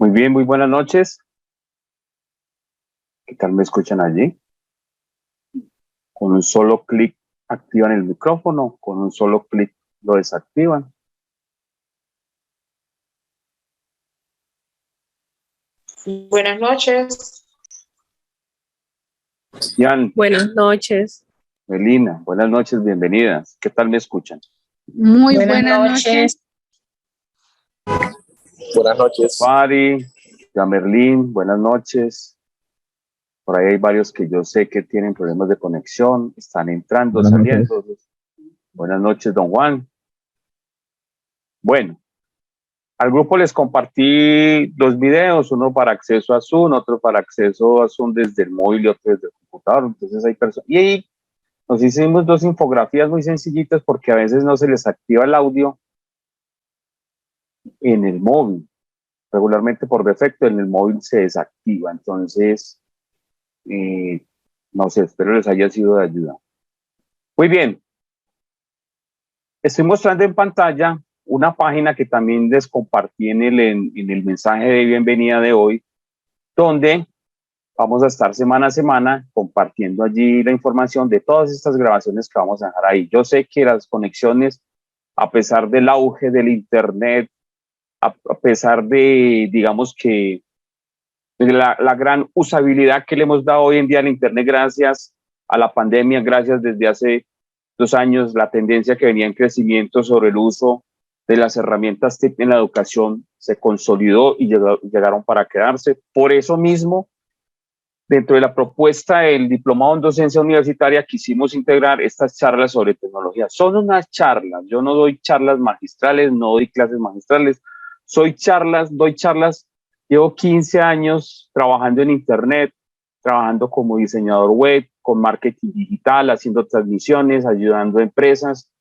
Muy bien, muy buenas noches. ¿Qué tal me escuchan allí? Con un solo clic activan el micrófono, con un solo clic lo desactivan. Buenas noches. Jan, Buenas noches. Melina, buenas noches, bienvenidas. ¿Qué tal me escuchan? Muy buenas noches. Buenas noches. Fari, Merlín, buenas noches. Por ahí hay varios que yo sé que tienen problemas de conexión, están entrando, saliendo. Buenas noches, don Juan. Bueno, al grupo les compartí dos videos, uno para acceso a Zoom, otro para acceso a Zoom desde el móvil y otro desde el computador. Entonces hay personas. Y ahí nos hicimos dos infografías muy sencillitas porque a veces no se les activa el audio en el móvil. Regularmente por defecto en el móvil se desactiva. Entonces, no sé, espero les haya sido de ayuda. Muy bien. Estoy mostrando en pantalla una página que también les compartí en el mensaje de bienvenida de hoy, donde vamos a estar semana a semana compartiendo allí la información de todas estas grabaciones que vamos a dejar ahí. Yo sé que las conexiones, a pesar del auge del Internet, a pesar de, digamos que, de la gran usabilidad que le hemos dado hoy en día al Internet gracias a la pandemia, gracias desde hace 2 años, la tendencia que venía en crecimiento sobre el uso de las herramientas TIC en la educación se consolidó y llegaron para quedarse. Por eso mismo, dentro de la propuesta del diplomado en docencia universitaria, quisimos integrar estas charlas sobre tecnología. Son unas charlas, yo no doy charlas magistrales, no doy clases magistrales, doy charlas, llevo 15 años trabajando en Internet, trabajando como diseñador web, con marketing digital, haciendo transmisiones, ayudando a empresas.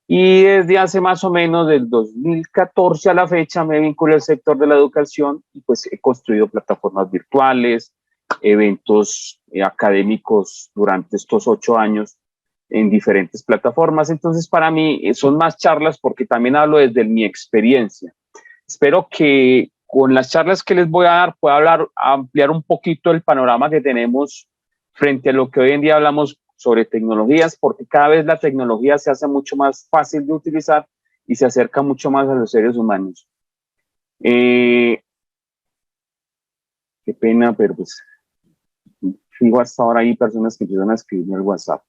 Y desde hace más o menos del 2014 a la fecha me vinculé al sector de la educación y pues he construido plataformas virtuales, eventos académicos durante estos 8 años en diferentes plataformas. Entonces para mí son más charlas porque también hablo desde mi experiencia. Espero que con las charlas que les voy a dar pueda ampliar un poquito el panorama que tenemos frente a lo que hoy en día hablamos sobre tecnologías, porque cada vez la tecnología se hace mucho más fácil de utilizar y se acerca mucho más a los seres humanos. Qué pena, pero pues fijo hasta ahora hay personas que empiezan a escribirme al WhatsApp.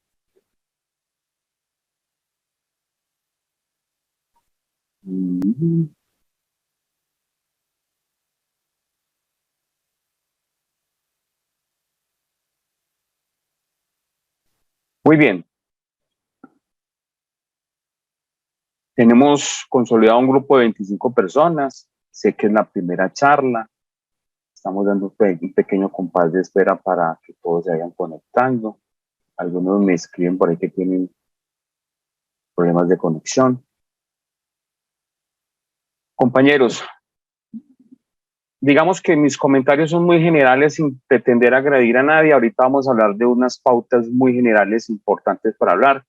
Muy bien. Tenemos consolidado un grupo de 25 personas. Sé que es la primera charla. Estamos dando un pequeño compás de espera para que todos se vayan conectando. Algunos me escriben por ahí que tienen problemas de conexión. Compañeros, digamos que mis comentarios son muy generales sin pretender agredir a nadie. Ahorita vamos a hablar de unas pautas muy generales importantes para hablar.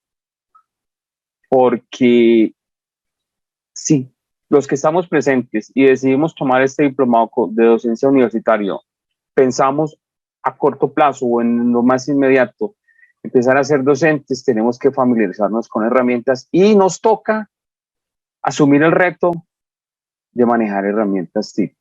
Porque sí, los que estamos presentes y decidimos tomar este diplomado de docencia universitario, pensamos a corto plazo o en lo más inmediato empezar a ser docentes, tenemos que familiarizarnos con herramientas y nos toca asumir el reto de manejar herramientas TIC.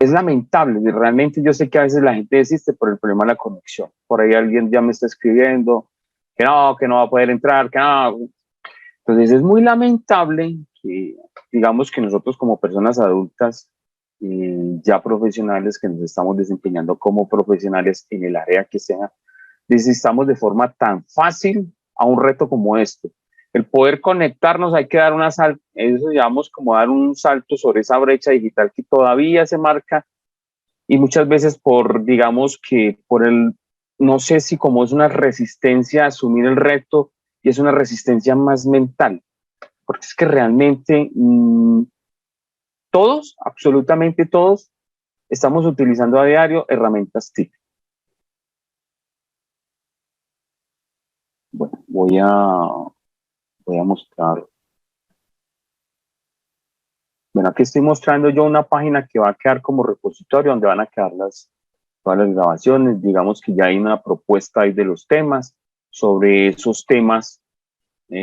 Es lamentable, y realmente yo sé que a veces la gente desiste por el problema de la conexión. Por ahí alguien ya me está escribiendo que no va a poder entrar, que no. Entonces es muy lamentable que digamos que nosotros como personas adultas, ya profesionales que nos estamos desempeñando como profesionales en el área que sea, desistamos de forma tan fácil a un reto como este. El poder conectarnos, hay que dar eso llamamos como dar un salto sobre esa brecha digital que todavía se marca y muchas veces digamos que no sé si como es una resistencia a asumir el reto y es una resistencia más mental, porque es que realmente todos, absolutamente todos, estamos utilizando a diario herramientas TIC. Bueno, voy a mostrar Bueno, aquí estoy mostrando yo una página que va a quedar como repositorio donde van a quedar todas las grabaciones. Digamos que ya hay una propuesta ahí de los temas. Sobre esos temas,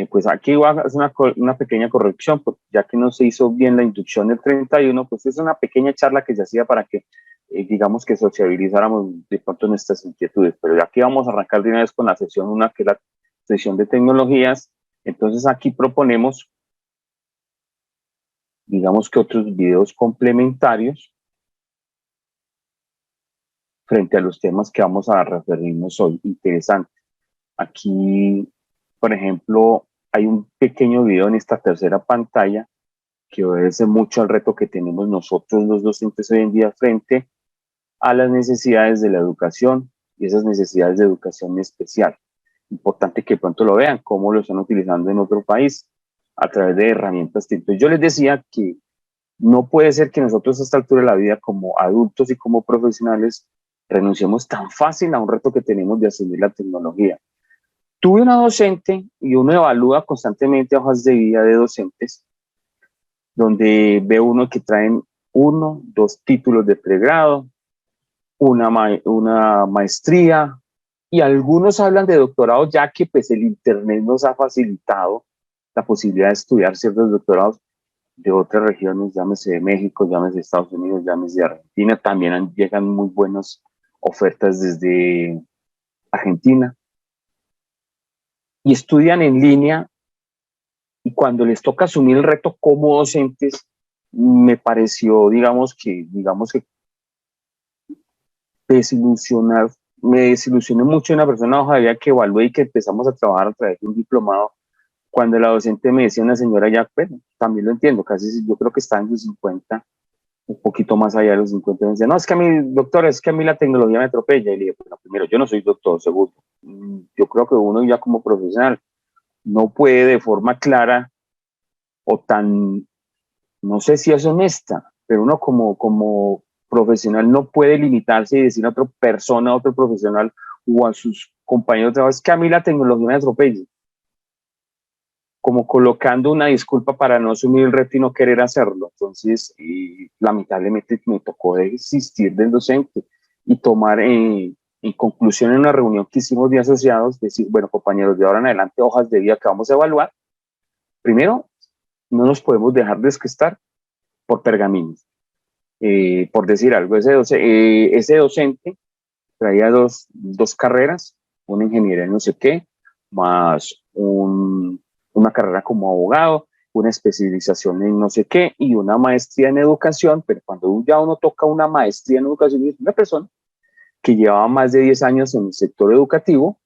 pues aquí voy a hacer una pequeña corrección, porque ya que no se hizo bien la inducción del 31, pues es una pequeña charla que se hacía para que, digamos que sociabilizáramos de pronto nuestras inquietudes. Pero aquí vamos a arrancar de una vez con la sesión 1, que es la sesión de tecnologías. Entonces aquí proponemos, digamos que otros videos complementarios frente a los temas que vamos a referirnos hoy. Interesante. Aquí, por ejemplo, hay un pequeño video en esta tercera pantalla que obedece mucho al reto que tenemos nosotros los docentes hoy en día frente a las necesidades de la educación y esas necesidades de educación especial. Importante que pronto lo vean, cómo lo están utilizando en otro país a través de herramientas. Entonces, yo les decía que no puede ser que nosotros a esta altura de la vida, como adultos y como profesionales, renunciemos tan fácil a un reto que tenemos de asumir la tecnología. Tuve una docente y uno evalúa constantemente hojas de vida de docentes, donde ve uno que traen 1, 2 títulos de pregrado, una maestría, y algunos hablan de doctorado, ya que pues el internet nos ha facilitado la posibilidad de estudiar ciertos doctorados de otras regiones, llámese de México, llámese de Estados Unidos, llámese de Argentina. También llegan muy buenas ofertas desde Argentina y estudian en línea, y cuando les toca asumir el reto como docentes, me pareció, digamos que me desilusioné mucho en la persona hoja de vida que evalué y que empezamos a trabajar a través de un diplomado. Cuando la docente me decía, una señora ya, bueno, también lo entiendo, casi yo creo que está en sus 50, un poquito más allá de los 50, me decía, no, es que a mí, doctora, es que a mí la tecnología me atropella. Y le dije, bueno, primero, yo no soy doctor, segundo, yo creo que uno ya como profesional no puede de forma clara o tan, no sé si es honesta, pero uno como profesional no puede limitarse y decir a otra persona, a otro profesional o a sus compañeros de trabajo, es que a mí la tecnología me atropella, como colocando una disculpa para no asumir el reto y no querer hacerlo. Entonces, lamentablemente me tocó desistir del docente y tomar en conclusión en una reunión que hicimos de asociados, decir, bueno, compañeros, de ahora en adelante hojas de vida que vamos a evaluar. Primero, no nos podemos dejar descrestar por pergaminos. Por decir algo, ese docente traía dos carreras, una ingeniería en no sé qué, más una carrera como abogado, una especialización en no sé qué y una maestría en educación. Pero cuando ya uno toca una maestría en educación, es una persona que llevaba más de 10 años en el sector educativo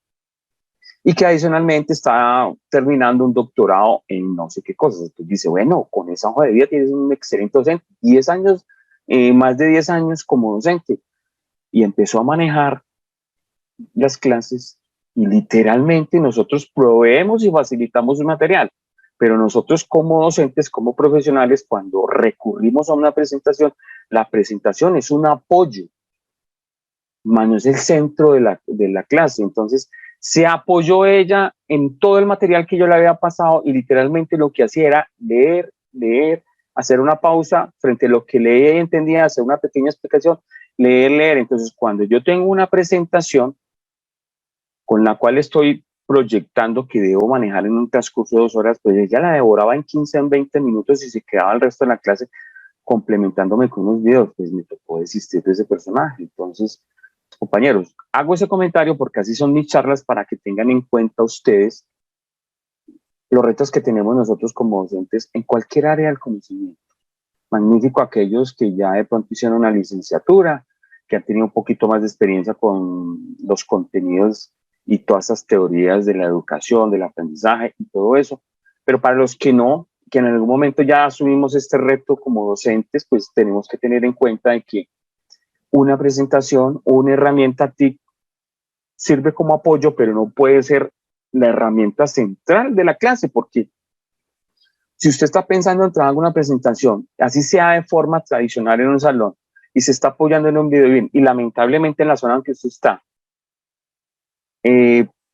y que adicionalmente está terminando un doctorado en no sé qué cosas. Entonces dice, bueno, con esa hoja de vida tienes un excelente docente, 10 años, más de 10 años como docente. Y empezó a manejar las clases y literalmente nosotros proveemos y facilitamos un material. Pero nosotros como docentes, como profesionales, cuando recurrimos a una presentación, la presentación es un apoyo, no es el centro de la clase. Entonces, se apoyó ella en todo el material que yo le había pasado y literalmente lo que hacía era leer, hacer una pausa frente a lo que leía y entendía, hacer una pequeña explicación, leer. Entonces, cuando yo tengo una presentación con la cual estoy proyectando que debo manejar en un transcurso de 2 horas, pues ella la devoraba en 15, en 20 minutos y se quedaba el resto de la clase complementándome con unos videos. Pues me tocó desistir de ese personaje. Entonces, compañeros, hago ese comentario porque así son mis charlas, para que tengan en cuenta ustedes los retos que tenemos nosotros como docentes en cualquier área del conocimiento. Magnífico aquellos que ya de pronto hicieron una licenciatura, que han tenido un poquito más de experiencia con los contenidos y todas esas teorías de la educación, del aprendizaje y todo eso. Pero para los que no, que en algún momento ya asumimos este reto como docentes, pues tenemos que tener en cuenta de que una presentación, una herramienta TIC sirve como apoyo, pero no puede ser la herramienta central de la clase, porque si usted está pensando en trabajar una presentación, así sea de forma tradicional en un salón, y se está apoyando en un video bien, y lamentablemente en la zona en que usted está,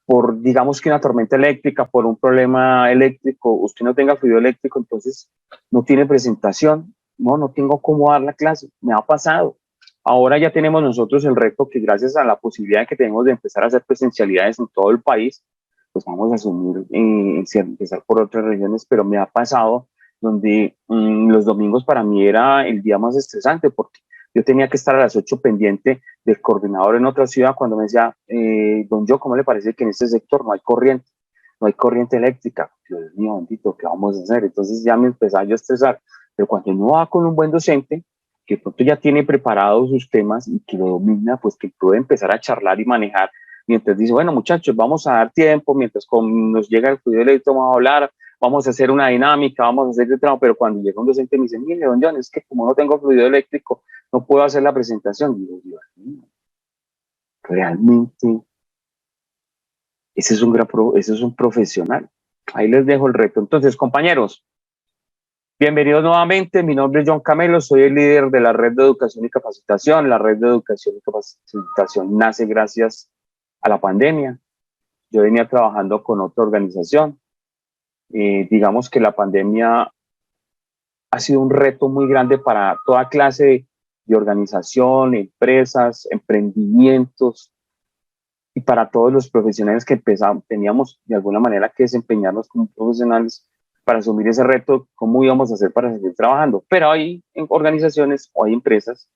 por digamos que una tormenta eléctrica, por un problema eléctrico, usted no tenga fluido eléctrico, entonces no tiene presentación, no tengo cómo dar la clase, me ha pasado. Ahora ya tenemos nosotros el reto que gracias a la posibilidad que tenemos de empezar a hacer presencialidades en todo el país, pues vamos a asumir, empezar por otras regiones, pero me ha pasado donde los domingos para mí era el día más estresante porque yo tenía que estar a las 8 pendiente del coordinador en otra ciudad cuando me decía, don Joe, ¿cómo le parece que en este sector no hay corriente? No hay corriente eléctrica. Dios mío, bendito, ¿qué vamos a hacer? Entonces ya me empezaba yo a estresar. Pero cuando uno va con un buen docente, que pronto ya tiene preparados sus temas y que lo domina, pues que puede empezar a charlar y manejar, mientras dice, bueno muchachos, vamos a dar tiempo, mientras nos llega el fluido eléctrico, vamos a hablar, vamos a hacer una dinámica, vamos a hacer el trabajo, pero cuando llega un docente me dice, mire, don John, es que como no tengo fluido eléctrico, no puedo hacer la presentación. Digo, Dios mío, realmente, ese es un profesional. Ahí les dejo el reto. Entonces, compañeros, bienvenidos nuevamente. Mi nombre es John Camelo, soy el líder de la Red de Educación y Capacitación. La Red de Educación y Capacitación nace gracias a la pandemia. Yo venía trabajando con otra organización. Digamos que la pandemia ha sido un reto muy grande para toda clase de organización, empresas, emprendimientos, y para todos los profesionales que teníamos de alguna manera que desempeñarnos como profesionales para asumir ese reto, cómo íbamos a hacer para seguir trabajando. Pero hay organizaciones o hay empresas,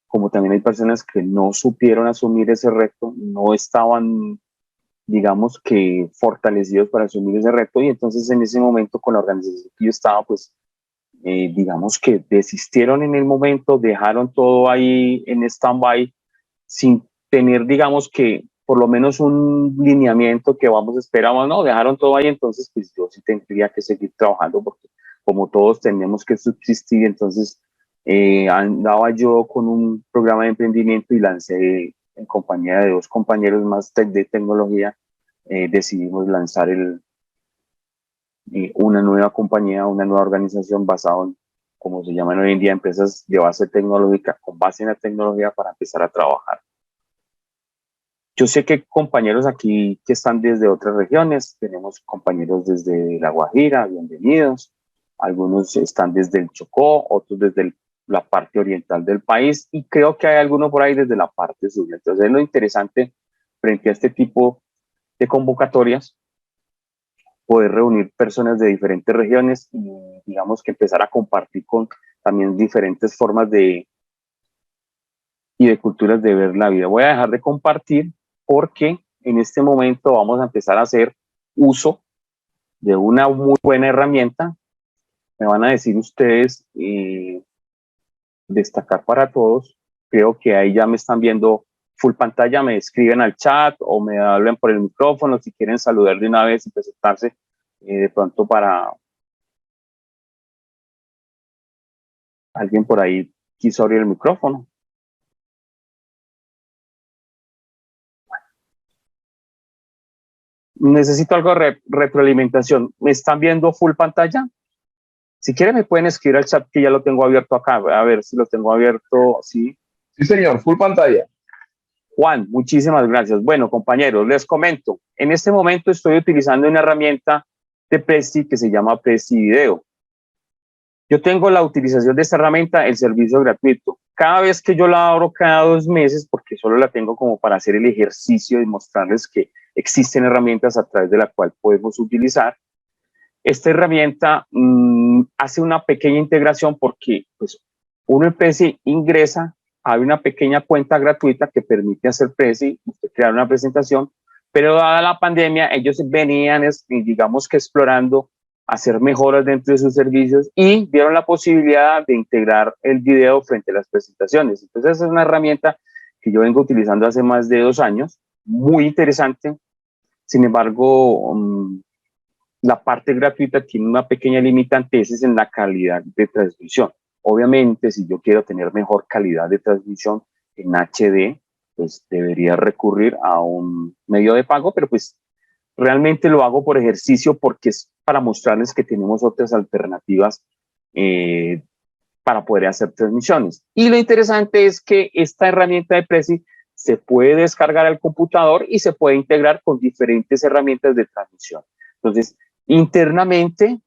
como también hay personas que no supieron asumir ese reto, no estaban, digamos que, fortalecidos para asumir ese reto, y entonces en ese momento con la organización que yo estaba, pues, digamos que desistieron en el momento, dejaron todo ahí en stand-by, sin tener, digamos que, por lo menos un lineamiento que vamos, esperamos, no, dejaron todo ahí, entonces pues yo sí tendría que seguir trabajando porque como todos tenemos que subsistir, entonces andaba yo con un programa de emprendimiento y lancé en compañía de dos compañeros más de tecnología, decidimos lanzar una nueva compañía, una nueva organización basada en, como se llaman hoy en día, empresas de base tecnológica, con base en la tecnología para empezar a trabajar. Yo sé que compañeros aquí que están desde otras regiones, tenemos compañeros desde La Guajira, bienvenidos, algunos están desde el Chocó, otros desde la parte oriental del país, y creo que hay algunos por ahí desde la parte sur. Entonces es lo interesante frente a este tipo de convocatorias, poder reunir personas de diferentes regiones y digamos que empezar a compartir con también diferentes formas y de culturas de ver la vida. Voy a dejar de compartir porque en este momento vamos a empezar a hacer uso de una muy buena herramienta. Me van a decir ustedes, destacar para todos. Creo que ahí ya me están viendo full pantalla, me escriben al chat o me hablan por el micrófono si quieren saludar de una vez y presentarse de pronto para alguien por ahí quiso abrir el micrófono. Necesito algo de retroalimentación. ¿Me están viendo full pantalla? Si quieren me pueden escribir al chat que ya lo tengo abierto acá. A ver si lo tengo abierto. Sí. Sí, señor, full pantalla. Juan, muchísimas gracias. Bueno, compañeros, les comento. En este momento estoy utilizando una herramienta de Prezi que se llama Prezi Video. Yo tengo la utilización de esta herramienta, el servicio gratuito. Cada vez que yo la abro cada 2 meses, porque solo la tengo como para hacer el ejercicio y mostrarles que existen herramientas a través de la cual podemos utilizar. Esta herramienta hace una pequeña integración porque pues, uno en Prezi ingresa, hay una pequeña cuenta gratuita que permite hacer Prezi, crear una presentación, pero dada la pandemia, ellos venían, digamos que explorando hacer mejoras dentro de sus servicios y vieron la posibilidad de integrar el video frente a las presentaciones. Entonces, esa es una herramienta que yo vengo utilizando hace más de 2 años, muy interesante. Sin embargo, la parte gratuita tiene una pequeña limitante, esa es en la calidad de transmisión. Obviamente, si yo quiero tener mejor calidad de transmisión en HD, pues debería recurrir a un medio de pago, pero pues realmente lo hago por ejercicio porque es para mostrarles que tenemos otras alternativas para poder hacer transmisiones. Y lo interesante es que esta herramienta de Prezi se puede descargar al computador y se puede integrar con diferentes herramientas de transmisión. Entonces, internamente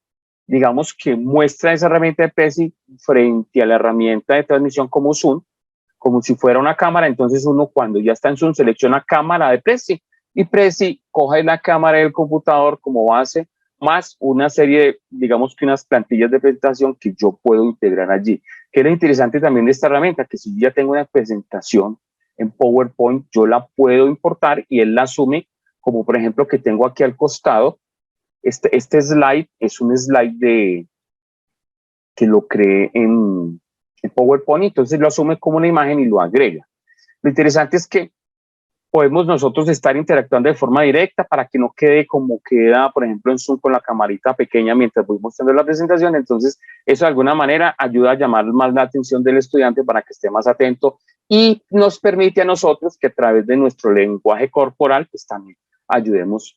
digamos que muestra esa herramienta de Prezi frente a la herramienta de transmisión como Zoom, como si fuera una cámara. Entonces uno cuando ya está en Zoom selecciona cámara de Prezi y Prezi coge la cámara del computador como base, más una serie de, digamos que unas plantillas de presentación que yo puedo integrar allí. Que es lo interesante también de esta herramienta, que si ya tengo una presentación en PowerPoint, yo la puedo importar y él la asume, como por ejemplo que tengo aquí al costado. Este slide es un slide que lo creé en PowerPoint, entonces lo asume como una imagen y lo agrega. Lo interesante es que podemos nosotros estar interactuando de forma directa para que no quede como queda, por ejemplo, en Zoom con la camarita pequeña mientras voy mostrando la presentación. Entonces, eso de alguna manera ayuda a llamar más la atención del estudiante para que esté más atento y nos permite a nosotros que a través de nuestro lenguaje corporal, pues también ayudemos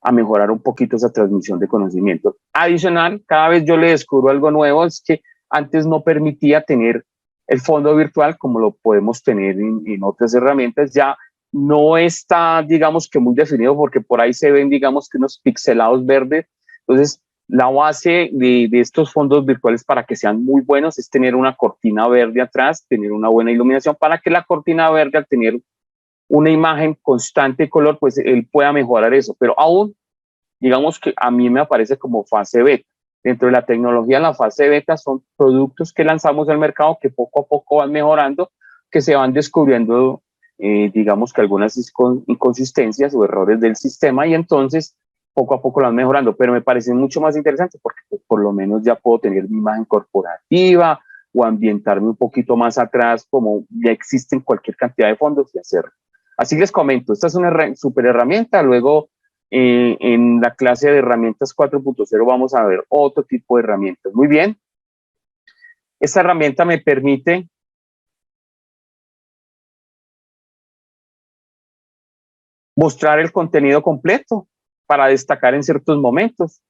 a mejorar un poquito esa transmisión de conocimiento. Adicional, cada vez yo le descubro algo nuevo, es que antes no permitía tener el fondo virtual como lo podemos tener en otras herramientas. Ya no está, digamos que muy definido, porque por ahí se ven, digamos que unos pixelados verdes. Entonces, la base de estos fondos virtuales para que sean muy buenos es tener una cortina verde atrás, tener una buena iluminación, para que la cortina verde, al tener una imagen constante de color, pues él pueda mejorar eso. Pero aún, digamos que a mí me aparece como fase beta. Dentro de la tecnología, la fase beta son productos que lanzamos al mercado que poco a poco van mejorando, que se van descubriendo, digamos que algunas inconsistencias o errores del sistema, y entonces poco a poco lo van mejorando. Pero me parece mucho más interesante porque pues, por lo menos ya puedo tener mi imagen corporativa o ambientarme un poquito más atrás, como ya existen cualquier cantidad de fondos, y hacerlo. Así les comento, esta es una super herramienta. Luego, en la clase de herramientas 4.0 vamos a ver otro tipo de herramientas. Muy bien. Esta herramienta me permite mostrar el contenido completo para destacar en ciertos momentos,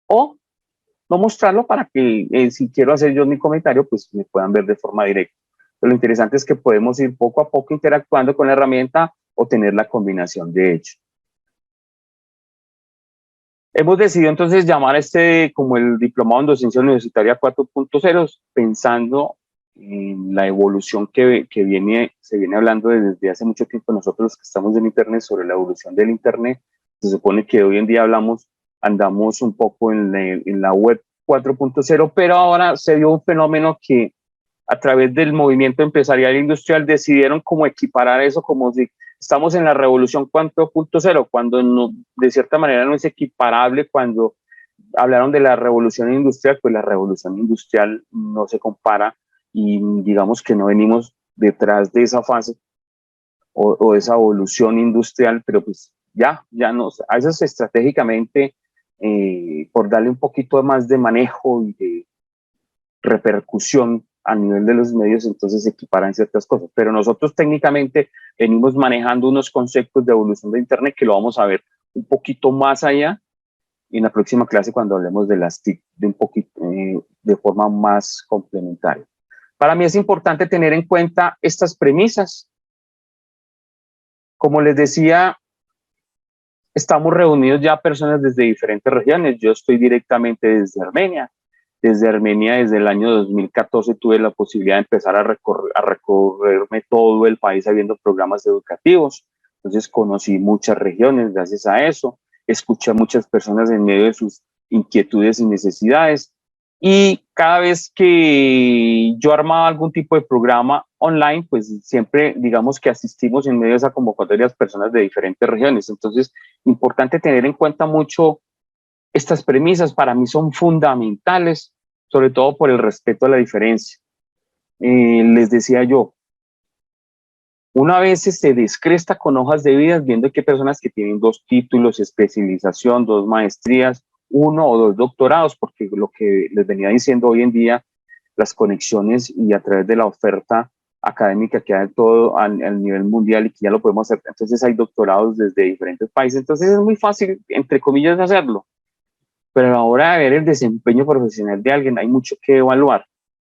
o no mostrarlo para que si quiero hacer yo mi comentario, pues me puedan ver de forma directa. Pero lo interesante es que podemos ir poco a poco interactuando con la herramienta o tener la combinación de ellos. Hemos decidido entonces llamar como el Diplomado en Docencia Universitaria 4.0, pensando en la evolución que se viene hablando desde hace mucho tiempo nosotros que estamos en Internet, sobre la evolución del Internet. Se supone que hoy en día andamos un poco en la web 4.0, pero ahora se dio un fenómeno que a través del movimiento empresarial e industrial decidieron como equiparar eso, como si estamos en la revolución 4.0, cuando no, de cierta manera no es equiparable. Cuando hablaron de la revolución industrial, pues la revolución industrial no se compara, y digamos que no venimos detrás de esa fase o esa evolución industrial, pero pues ya no, a veces estratégicamente, por darle un poquito más de manejo y de repercusión a nivel de los medios, entonces se equiparan ciertas cosas. Pero nosotros técnicamente venimos manejando unos conceptos de evolución de Internet que lo vamos a ver un poquito más allá en la próxima clase, cuando hablemos de las TIC de forma más complementaria. Para mí es importante tener en cuenta estas premisas. Como les decía, estamos reunidos ya personas desde diferentes regiones. Yo estoy directamente desde Armenia. Desde Armenia, desde el año 2014, tuve la posibilidad de empezar a recorrerme todo el país habiendo programas educativos. Entonces conocí muchas regiones gracias a eso. Escuché a muchas personas en medio de sus inquietudes y necesidades. Y cada vez que yo armaba algún tipo de programa online, pues siempre, digamos que asistimos en medio de esa convocatoria personas de diferentes regiones. Entonces, importante tener en cuenta mucho estas premisas. Para mí son fundamentales, sobre todo por el respeto a la diferencia. Les decía yo, una vez se descresta con hojas de vidas viendo que hay personas que tienen 2 títulos, especialización, 2 maestrías, 1 o 2 doctorados, porque lo que les venía diciendo hoy en día, las conexiones y a través de la oferta académica que hay todo al nivel mundial y que ya lo podemos hacer, entonces hay doctorados desde diferentes países. Entonces es muy fácil, entre comillas, hacerlo. Pero a la hora de ver el desempeño profesional de alguien hay mucho que evaluar.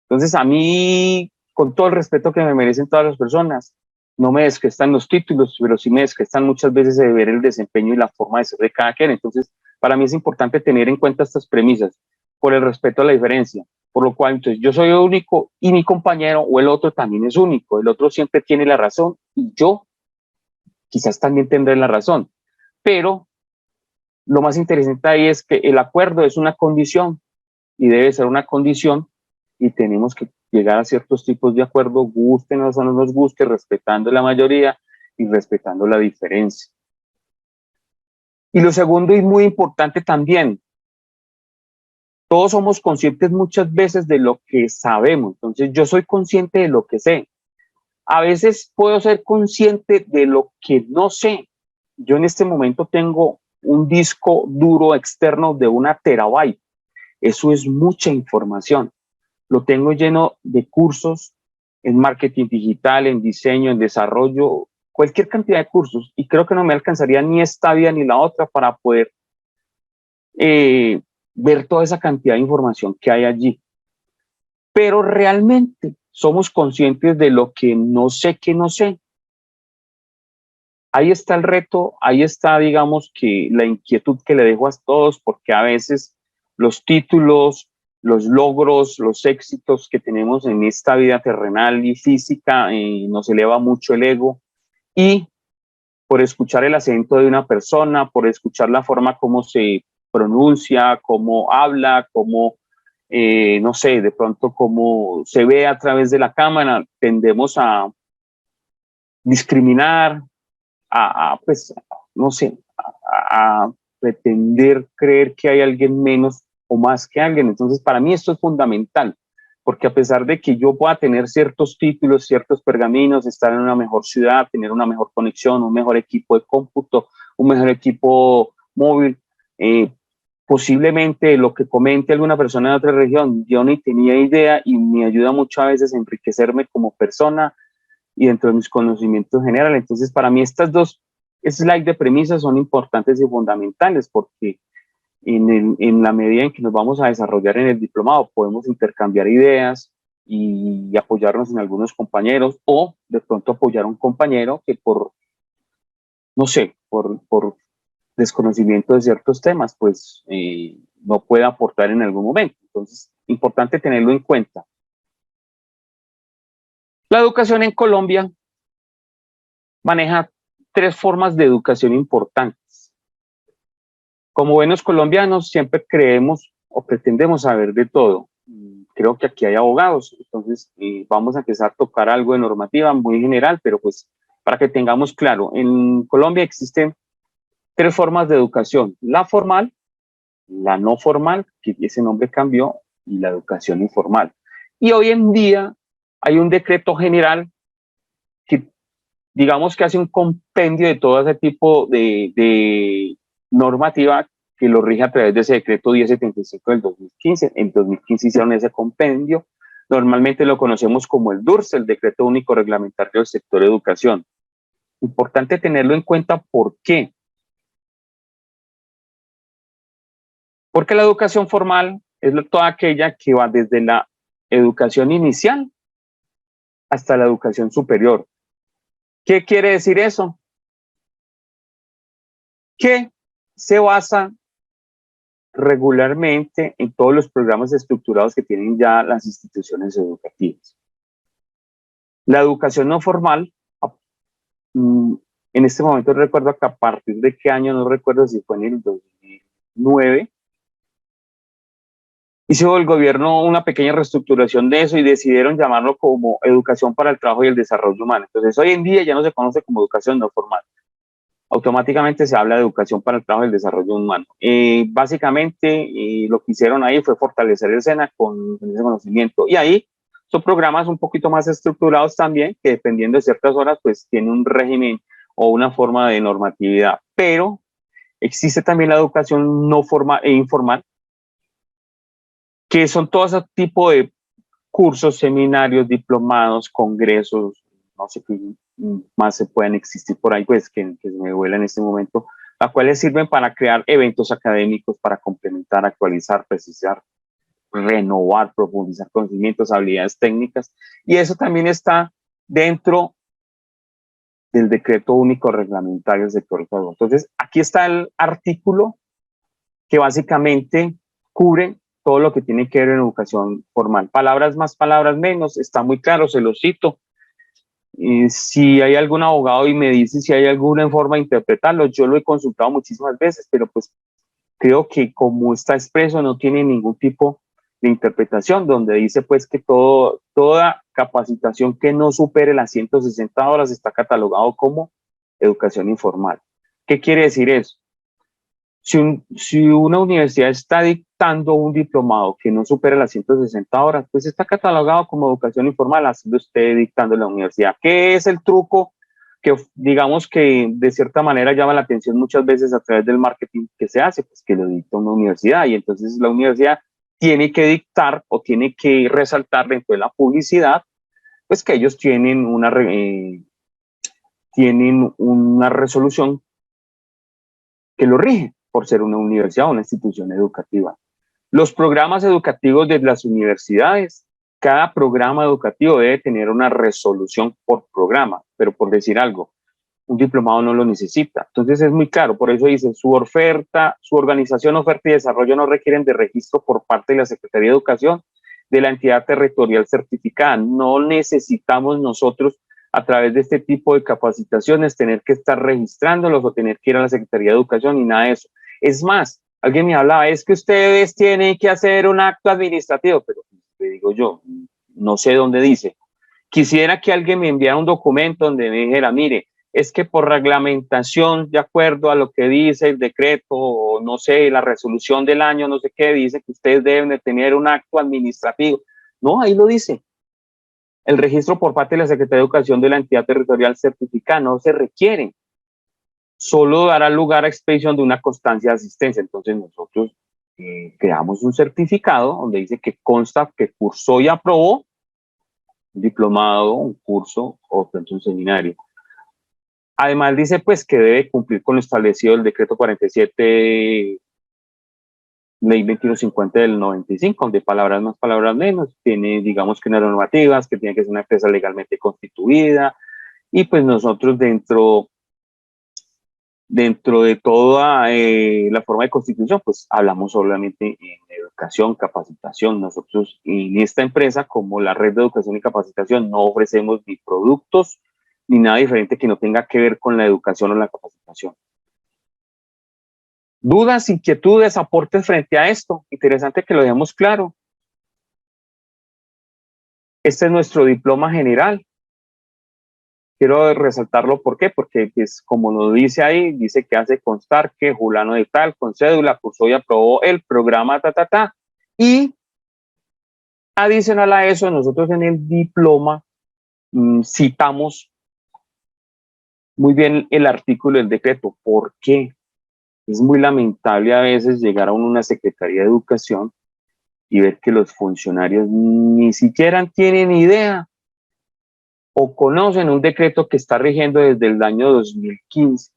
Entonces a mí, con todo el respeto que me merecen todas las personas, no me descrestan los títulos, pero sí me descrestan muchas veces de ver el desempeño y la forma de ser de cada quien. Entonces, para mí es importante tener en cuenta estas premisas, por el respeto a la diferencia, por lo cual entonces yo soy único y mi compañero o el otro también es único, el otro siempre tiene la razón y yo quizás también tendré la razón, pero lo más interesante ahí es que el acuerdo es una condición y debe ser una condición y tenemos que llegar a ciertos tipos de acuerdo, gustenos o no nos guste, respetando la mayoría y respetando la diferencia. Y lo segundo y muy importante también, todos somos conscientes muchas veces de lo que sabemos, entonces yo soy consciente de lo que sé. A veces puedo ser consciente de lo que no sé. Yo en este momento tengo un disco duro externo de 1 terabyte. Eso es mucha información. Lo tengo lleno de cursos en marketing digital, en diseño, en desarrollo, cualquier cantidad de cursos. Y creo que no me alcanzaría ni esta vida ni la otra para poder ver toda esa cantidad de información que hay allí. Pero realmente somos conscientes de lo que no sé que no sé. Ahí está el reto, ahí está, digamos, que la inquietud que le dejo a todos, porque a veces los títulos, los logros, los éxitos que tenemos en esta vida terrenal y física nos eleva mucho el ego y por escuchar el acento de una persona, por escuchar la forma como se pronuncia, cómo habla, cómo, no sé, de pronto cómo se ve a través de la cámara, tendemos a discriminar, pues, no sé, a pretender creer que hay alguien menos o más que alguien. Entonces, para mí esto es fundamental, porque a pesar de que yo pueda tener ciertos títulos, ciertos pergaminos, estar en una mejor ciudad, tener una mejor conexión, un mejor equipo de cómputo, un mejor equipo móvil, posiblemente lo que comente alguna persona de otra región, yo ni tenía idea y me ayuda mucho a veces a enriquecerme como persona y dentro de mis conocimientos generales. Entonces, para mí estas dos slides de premisas son importantes y fundamentales porque en la medida en que nos vamos a desarrollar en el diplomado podemos intercambiar ideas y apoyarnos en algunos compañeros o de pronto apoyar a un compañero que por, no sé, por desconocimiento de ciertos temas, pues no puede aportar en algún momento. Entonces, importante tenerlo en cuenta. La educación en Colombia maneja 3 formas de educación importantes. Como buenos colombianos siempre creemos o pretendemos saber de todo. Creo que aquí hay abogados, entonces vamos a empezar a tocar algo de normativa muy general, pero pues para que tengamos claro, en Colombia existen 3 formas de educación: la formal, la no formal, que ese nombre cambió, y la educación informal. Y hoy en día hay un decreto general que digamos que hace un compendio de todo ese tipo de normativa que lo rige a través de ese decreto 1075 del 2015. En 2015 hicieron ese compendio. Normalmente lo conocemos como el DURS, el Decreto Único Reglamentario del Sector Educación. Importante tenerlo en cuenta. ¿Por qué? Porque la educación formal es toda aquella que va desde la educación inicial hasta la educación superior. ¿Qué quiere decir eso? Que se basa regularmente en todos los programas estructurados que tienen ya las instituciones educativas. La educación no formal, en este momento recuerdo que a partir de qué año, no recuerdo si fue en el 2009, hizo el gobierno una pequeña reestructuración de eso y decidieron llamarlo como educación para el trabajo y el desarrollo humano. Entonces hoy en día ya no se conoce como educación no formal. Automáticamente se habla de educación para el trabajo y el desarrollo humano. Básicamente lo que hicieron ahí fue fortalecer el SENA con ese conocimiento. Y ahí son programas un poquito más estructurados también, que dependiendo de ciertas horas, pues tiene un régimen o una forma de normatividad. Pero existe también la educación no formal e informal, que son todo ese tipo de cursos, seminarios, diplomados, congresos, no sé qué más se pueden existir por ahí, pues que se me vuela en este momento, las cuales sirven para crear eventos académicos, para complementar, actualizar, precisar, renovar, profundizar conocimientos, habilidades técnicas, y eso también está dentro del decreto único reglamentario del sector salud. Entonces, aquí está el artículo que básicamente cubre todo lo que tiene que ver en educación formal. Palabras más, palabras menos, está muy claro, se lo cito. Si hay algún abogado y me dice si hay alguna forma de interpretarlo, yo lo he consultado muchísimas veces, pero pues creo que como está expreso no tiene ningún tipo de interpretación, donde dice pues que toda capacitación que no supere las 160 horas está catalogado como educación informal. ¿Qué quiere decir eso? Si una universidad está dictando un diplomado que no supera las 160 horas, pues está catalogado como educación informal, así lo esté dictando en la universidad. ¿Qué es el truco que digamos que de cierta manera llama la atención muchas veces a través del marketing que se hace? Pues que lo dicta una universidad y entonces la universidad tiene que dictar o tiene que resaltar dentro de la publicidad, pues que ellos tienen una resolución que lo rige por ser una universidad o una institución educativa. Los programas educativos de las universidades, cada programa educativo debe tener una resolución por programa, pero por decir algo, un diplomado no lo necesita. Entonces es muy claro, por eso dice, su organización, oferta y desarrollo no requieren de registro por parte de la Secretaría de Educación de la entidad territorial certificada. No necesitamos nosotros a través de este tipo de capacitaciones tener que estar registrándolos o tener que ir a la Secretaría de Educación y nada de eso. Es más, alguien me hablaba, es que ustedes tienen que hacer un acto administrativo, pero le digo yo, no sé dónde dice. Quisiera que alguien me enviara un documento donde me dijera, mire, es que por reglamentación, de acuerdo a lo que dice el decreto, o no sé, la resolución del año, no sé qué, dice que ustedes deben de tener un acto administrativo. No, ahí lo dice. El registro por parte de la Secretaría de Educación de la entidad territorial certificada no se requiere. Solo dará lugar a expedición de una constancia de asistencia. Entonces nosotros creamos un certificado donde dice que consta que cursó y aprobó un diplomado, un curso o un seminario. Además dice pues que debe cumplir con lo establecido el decreto 47, ley 2150 del 95, de palabras más, palabras menos. Tiene, digamos que unas normativas, que tiene que ser una empresa legalmente constituida, y pues nosotros dentro de toda la forma de constitución, pues hablamos solamente en educación, capacitación. Nosotros en esta empresa, como la red de educación y capacitación, no ofrecemos ni productos ni nada diferente que no tenga que ver con la educación o la capacitación. ¿Dudas, inquietudes, aportes frente a esto? Interesante que lo dejemos claro. Este es nuestro diploma general. Quiero resaltarlo, ¿por qué? Porque pues, como lo dice ahí, dice que hace constar que fulano de tal, con cédula, cursó y aprobó el programa, y adicional a eso, nosotros en el diploma citamos muy bien el artículo del decreto. ¿Por qué? Es muy lamentable a veces llegar a una Secretaría de Educación y ver que los funcionarios ni siquiera tienen idea o conocen un decreto que está rigiendo desde el año 2015.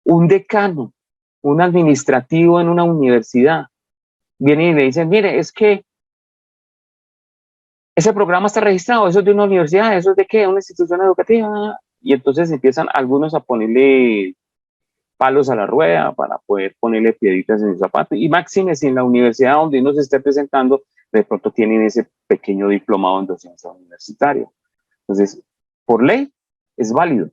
Un decano, un administrativo en una universidad, viene y le dicen, mire, es que ese programa está registrado, eso es de una universidad, eso es de qué, una institución educativa. Y entonces empiezan algunos a ponerle palos a la rueda para poder ponerle piedritas en el zapato. Y máxime si en la universidad donde uno se esté presentando, de pronto tienen ese pequeño diplomado en docencia universitaria. Entonces, por ley, es válido.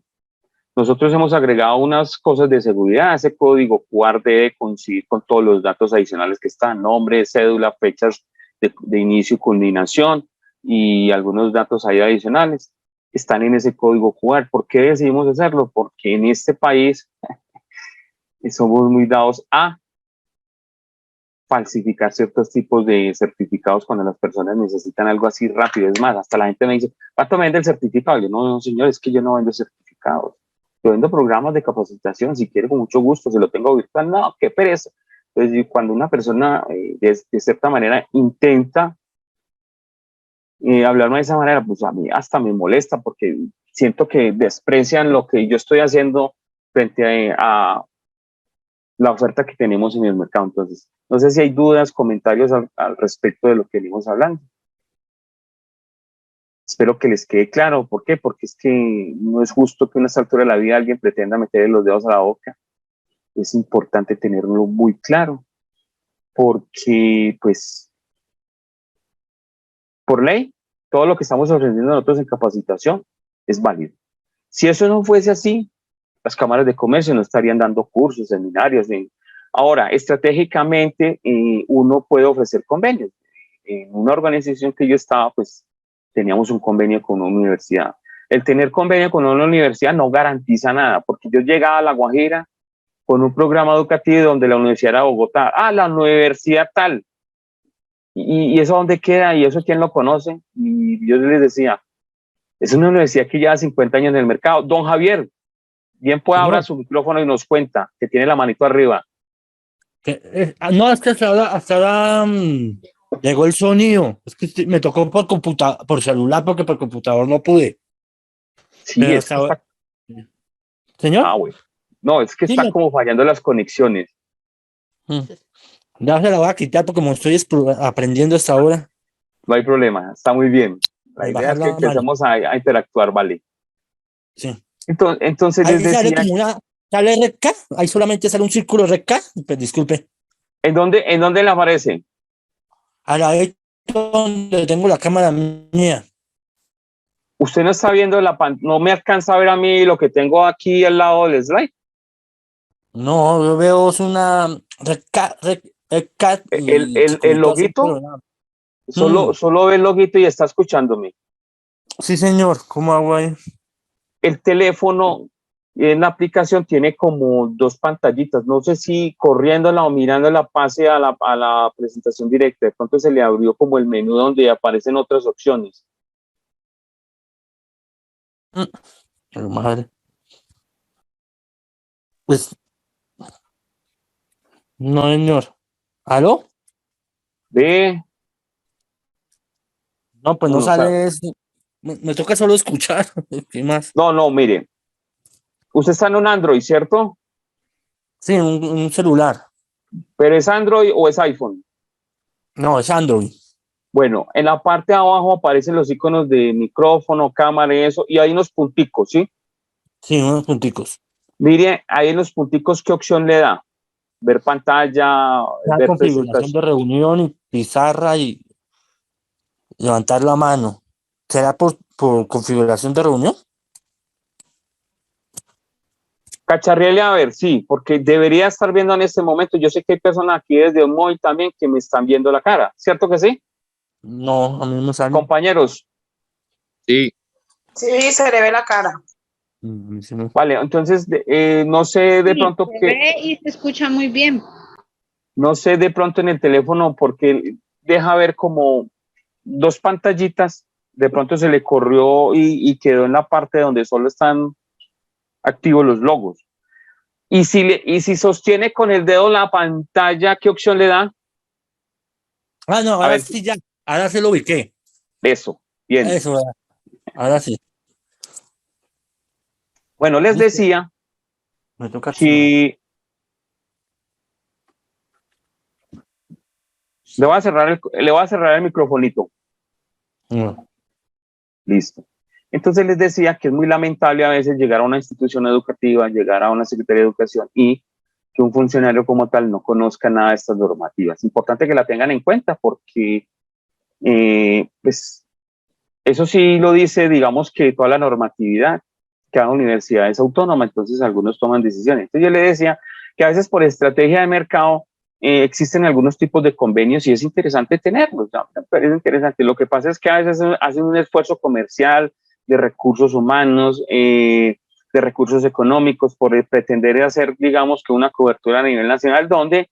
Nosotros hemos agregado unas cosas de seguridad. Ese código QR debe coincidir con todos los datos adicionales que están, nombre, cédula, fechas de inicio y culminación y algunos datos ahí adicionales. Están en ese código QR. ¿Por qué decidimos hacerlo? Porque en este país somos muy dados a falsificar ciertos tipos de certificados cuando las personas necesitan algo así rápido. Es más, hasta la gente me dice, ¿cuánto me vende el certificado? Yo no, señor, es que yo no vendo certificados. Yo vendo programas de capacitación, si quiere con mucho gusto, se lo tengo virtual. No, qué pereza. Entonces, cuando una persona de cierta manera intenta hablarme de esa manera, pues a mí hasta me molesta porque siento que desprecian lo que yo estoy haciendo frente a la oferta que tenemos en el mercado. Entonces, no sé si hay dudas, comentarios al respecto de lo que venimos hablando. espero que les quede claro. ¿Por qué? Porque es que no es justo que a una altura de la vida alguien pretenda meterle los dedos a la boca. Es importante tenerlo muy claro, porque pues por ley, todo lo que estamos ofreciendo nosotros en capacitación es válido. Si eso no fuese así, las cámaras de comercio no estarían dando cursos, seminarios. Ahora, estratégicamente, uno puede ofrecer convenios. En una organización que yo estaba, pues teníamos un convenio con una universidad. El tener convenio con una universidad no garantiza nada, porque yo llegaba a La Guajira con un programa educativo donde la universidad era Bogotá. La universidad tal. ¿Y eso dónde queda? ¿Y eso quién lo conoce? Y yo les decía, es una universidad que lleva 50 años en el mercado. Don Javier, bien puede abrir su micrófono y nos cuenta, que tiene la manito arriba. No, es que hasta ahora llegó el sonido. Es que me tocó por celular, porque por computador no pude. Sí, es que está... ¿Señor? Bueno. No, es que sí, está como fallando las conexiones. Ya se la voy a quitar porque como estoy aprendiendo esta hora. No hay problema, está muy bien. La idea es que empecemos a interactuar, ¿vale? Sí. Entonces ahí les decía... ¿Sale recta? Ahí solamente sale un círculo recta. Pues disculpe. ¿En dónde le aparece? A la vez donde tengo la cámara mía. Usted no está viendo no me alcanza a ver a mí lo que tengo aquí al lado del slide. No, yo veo es una recta. El loguito. Solo ve el loguito y está escuchándome. Sí, señor. ¿Cómo hago ahí? El teléfono en la aplicación tiene como dos pantallitas. No sé si corriéndola o mirándola pase a la presentación directa. De pronto se le abrió como el menú donde aparecen otras opciones. Madre. Pues no, señor. ¿Aló? Ve. No, pues no sale eso. Me toca solo escuchar. ¿Qué más? No, mire. Usted está en un Android, ¿cierto? Sí, un celular. ¿Pero es Android o es iPhone? No, es Android. Bueno, en la parte de abajo aparecen los iconos de micrófono, cámara y eso, y hay unos punticos, ¿sí? Sí, unos punticos. Mire, ahí en los punticos, ¿qué opción le da? Ver pantalla, ver configuración de reunión y pizarra y levantar la mano. ¿Será por configuración de reunión? Cacharriele a ver, sí, porque debería estar viendo en este momento. Yo sé que hay personas aquí desde un móvil también que me están viendo la cara, ¿cierto que sí? No, a mí no sale. Compañeros. Sí. Sí, se le ve la cara. Vale, entonces no sé de pronto se ve y se escucha muy bien. No sé de pronto en el teléfono porque deja ver como dos pantallitas, de pronto se le corrió y quedó en la parte donde solo están activos los logos. Y si sostiene con el dedo la pantalla, ¿qué opción le da? No, ahora sí ya, ahora sí lo ubiqué. Eso, bien. Eso, ahora sí. Bueno, les decía que le voy a cerrar el microfonito. Listo. Entonces les decía que es muy lamentable a veces llegar a una institución educativa, llegar a una Secretaría de Educación y que un funcionario como tal no conozca nada de estas normativas. Es importante que la tengan en cuenta porque, pues, eso sí lo dice, digamos que toda la normatividad, cada universidad es autónoma, entonces algunos toman decisiones. Entonces yo le decía que a veces por estrategia de mercado existen algunos tipos de convenios y es interesante tenerlos, ¿no? Es interesante. Lo que pasa es que a veces hacen un esfuerzo comercial, de recursos humanos, de recursos económicos, por pretender hacer, digamos, que una cobertura a nivel nacional, donde,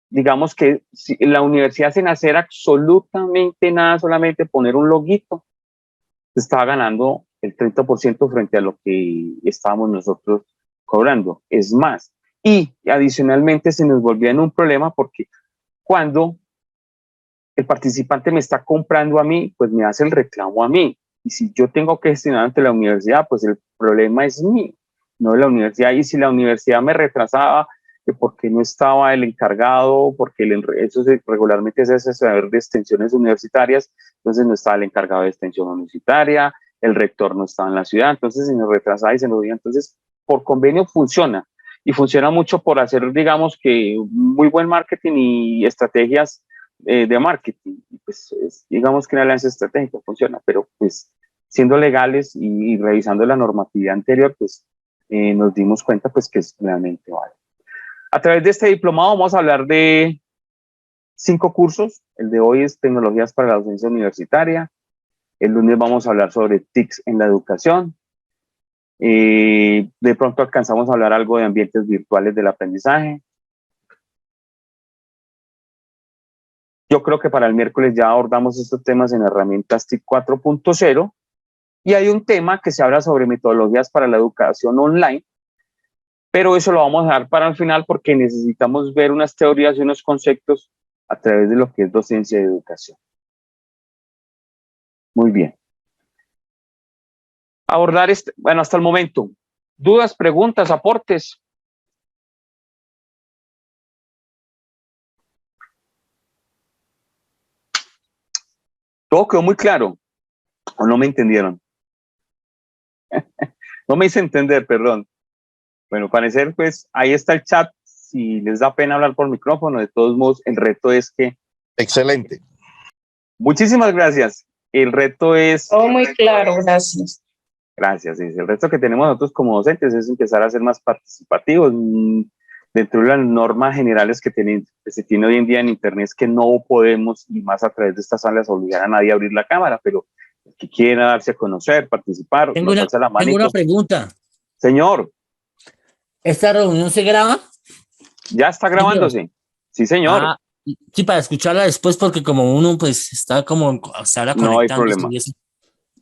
digamos, que si la universidad sin hacer absolutamente nada, solamente poner un loguito, estaba ganando el 30% frente a lo que estábamos nosotros cobrando. Es más, y adicionalmente se nos volvía en un problema porque cuando el participante me está comprando a mí, pues me hace el reclamo a mí. Y si yo tengo que gestionar ante la universidad, pues el problema es mío, no de la universidad. Y si la universidad me retrasaba que porque no estaba el encargado, porque regularmente se hace saber de extensiones universitarias, entonces no estaba el encargado de extensión universitaria, el rector no estaba en la ciudad, entonces se nos retrasaba y se nos dio. Entonces, por convenio funciona, y funciona mucho por hacer, digamos, que muy buen marketing y estrategias de marketing. Pues, digamos que una alianza estratégica funciona, pero pues siendo legales y revisando la normatividad anterior, pues nos dimos cuenta pues que es realmente vale. A través de este diplomado vamos a hablar de 5 cursos. El de hoy es Tecnologías para la Docencia Universitaria. El lunes vamos a hablar sobre TICs en la educación. De pronto alcanzamos a hablar algo de ambientes virtuales del aprendizaje. Yo creo que para el miércoles ya abordamos estos temas en herramientas TIC 4.0. Y hay un tema que se habla sobre metodologías para la educación online, pero eso lo vamos a dejar para el final porque necesitamos ver unas teorías y unos conceptos a través de lo que es docencia de educación. Muy bien. Abordar bueno, hasta el momento. ¿Dudas, preguntas, aportes? Todo quedó muy claro. ¿O no me entendieron? No me hice entender, perdón. Bueno, parecer, pues, ahí está el chat. Si les da pena hablar por micrófono, de todos modos, el reto es que... Excelente. Muchísimas gracias. El reto es... Todo muy claro, gracias. Gracias. El reto que tenemos nosotros como docentes es empezar a ser más participativos. Dentro de las normas generales que se tiene hoy en día en Internet es que no podemos, y más a través de estas salas, obligar a nadie a abrir la cámara, pero el que quiera darse a conocer, participar, Tengo una pregunta. Señor. ¿Esta reunión se graba? Ya está grabándose. Sí, señor. Ah, sí, para escucharla después, porque como uno pues está como hasta ahora conectando. No hay problema.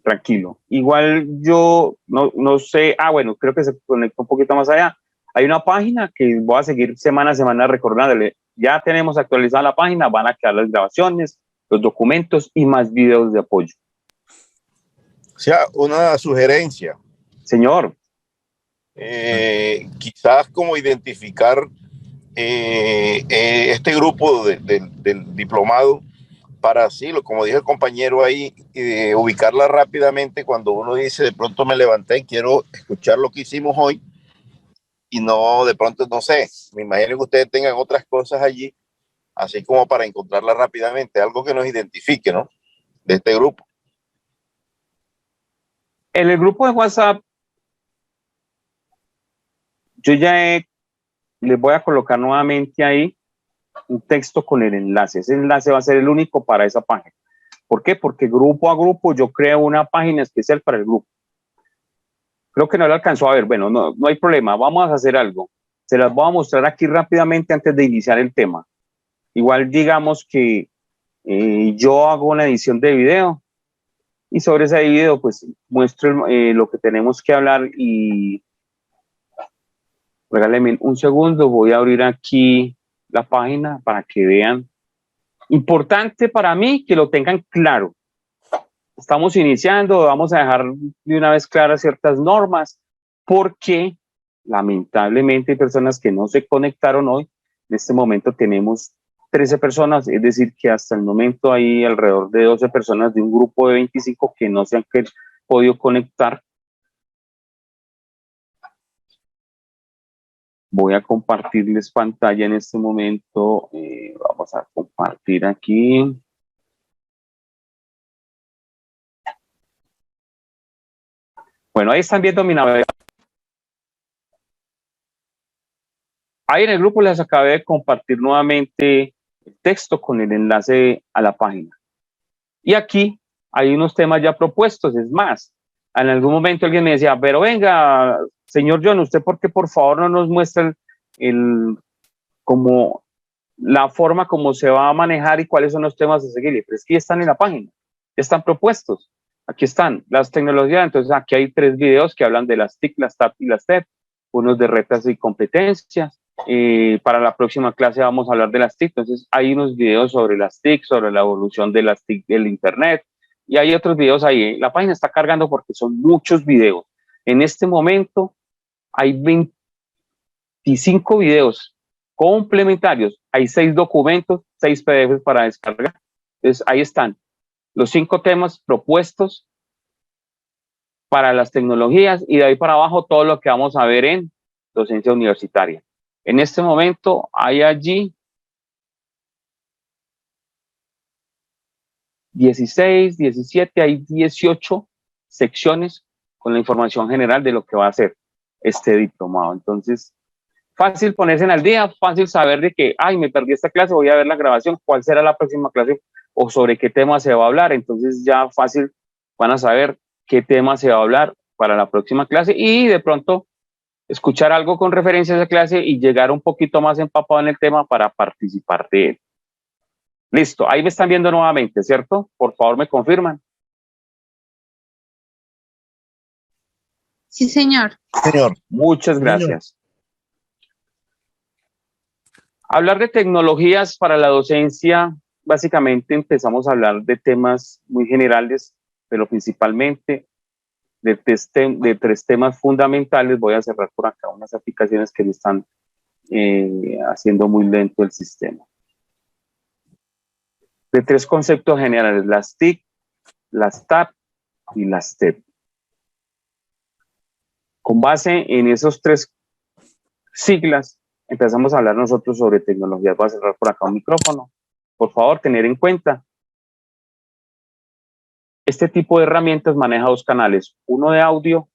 Tranquilo. Igual yo no sé, bueno, creo que se conecta un poquito más allá. Hay una página que voy a seguir semana a semana recordándole. Ya tenemos actualizada la página, van a quedar las grabaciones, los documentos y más videos de apoyo. O sea, una sugerencia. Señor. Quizás como identificar este grupo del diplomado para así, como dijo el compañero ahí, ubicarla rápidamente cuando uno dice, de pronto me levanté y quiero escuchar lo que hicimos hoy y no, de pronto, no sé, me imagino que ustedes tengan otras cosas allí, así como para encontrarla rápidamente, algo que nos identifique, ¿no? De este grupo. En el grupo de WhatsApp, yo ya les voy a colocar nuevamente ahí un texto con el enlace. Ese enlace va a ser el único para esa página. ¿Por qué? Porque grupo a grupo yo creo una página especial para el grupo. Creo que no lo alcanzó a ver. Bueno, no hay problema. Vamos a hacer algo. Se las voy a mostrar aquí rápidamente antes de iniciar el tema. Igual digamos que yo hago una edición de video y sobre ese video pues muestro lo que tenemos que hablar y regálenme un segundo, voy a abrir aquí la página para que vean. Importante para mí que lo tengan claro. Estamos iniciando, vamos a dejar de una vez claras ciertas normas, porque lamentablemente hay personas que no se conectaron hoy. En este momento tenemos 13 personas, es decir, que hasta el momento hay alrededor de 12 personas de un grupo de 25 que no se han podido conectar. Voy a compartirles pantalla en este momento. Vamos a compartir aquí. Bueno, ahí están viendo mi navegador. Ahí en el grupo les acabé de compartir nuevamente el texto con el enlace a la página. Y aquí hay unos temas ya propuestos. Es más, en algún momento alguien me decía, pero venga, señor John, ¿usted por qué por favor no nos muestra como la forma como se va a manejar y cuáles son los temas a seguir? Pero es que ya están en la página, ya están propuestos. Aquí están las tecnologías. Entonces aquí hay 3 videos que hablan de las TIC, las TAP y las TEP, unos de retas y competencias. Para la próxima clase vamos a hablar de las TIC. Entonces hay unos videos sobre las TIC, sobre la evolución de las TIC del internet, y hay otros videos ahí. La página está cargando porque son muchos videos. En este momento hay 25 videos complementarios. Hay 6 documentos, 6 PDFs para descargar. Entonces, ahí están los 5 temas propuestos para las tecnologías y de ahí para abajo todo lo que vamos a ver en docencia universitaria. En este momento hay allí 16, 17, hay 18 secciones con la información general de lo que va a ser este diplomado. Entonces, fácil ponerse al día, fácil saber de que, ay, me perdí esta clase, voy a ver la grabación, cuál será la próxima clase o sobre qué tema se va a hablar. Entonces ya fácil van a saber qué tema se va a hablar para la próxima clase y de pronto escuchar algo con referencia a esa clase y llegar un poquito más empapado en el tema para participar de él. Listo, ahí me están viendo nuevamente, ¿cierto? Por favor, me confirman. Sí, señor. Señor. Muchas gracias. Hablar de tecnologías para la docencia, básicamente empezamos a hablar de temas muy generales, pero principalmente de 3 temas fundamentales. Voy a cerrar por acá unas aplicaciones que me están haciendo muy lento el sistema. De 3 conceptos generales, las TIC, las TAP y las TEP. Con base en esos 3 siglas, empezamos a hablar nosotros sobre tecnologías. Voy a cerrar por acá un micrófono. Por favor, tener en cuenta, este tipo de herramientas maneja 2 canales, uno de audio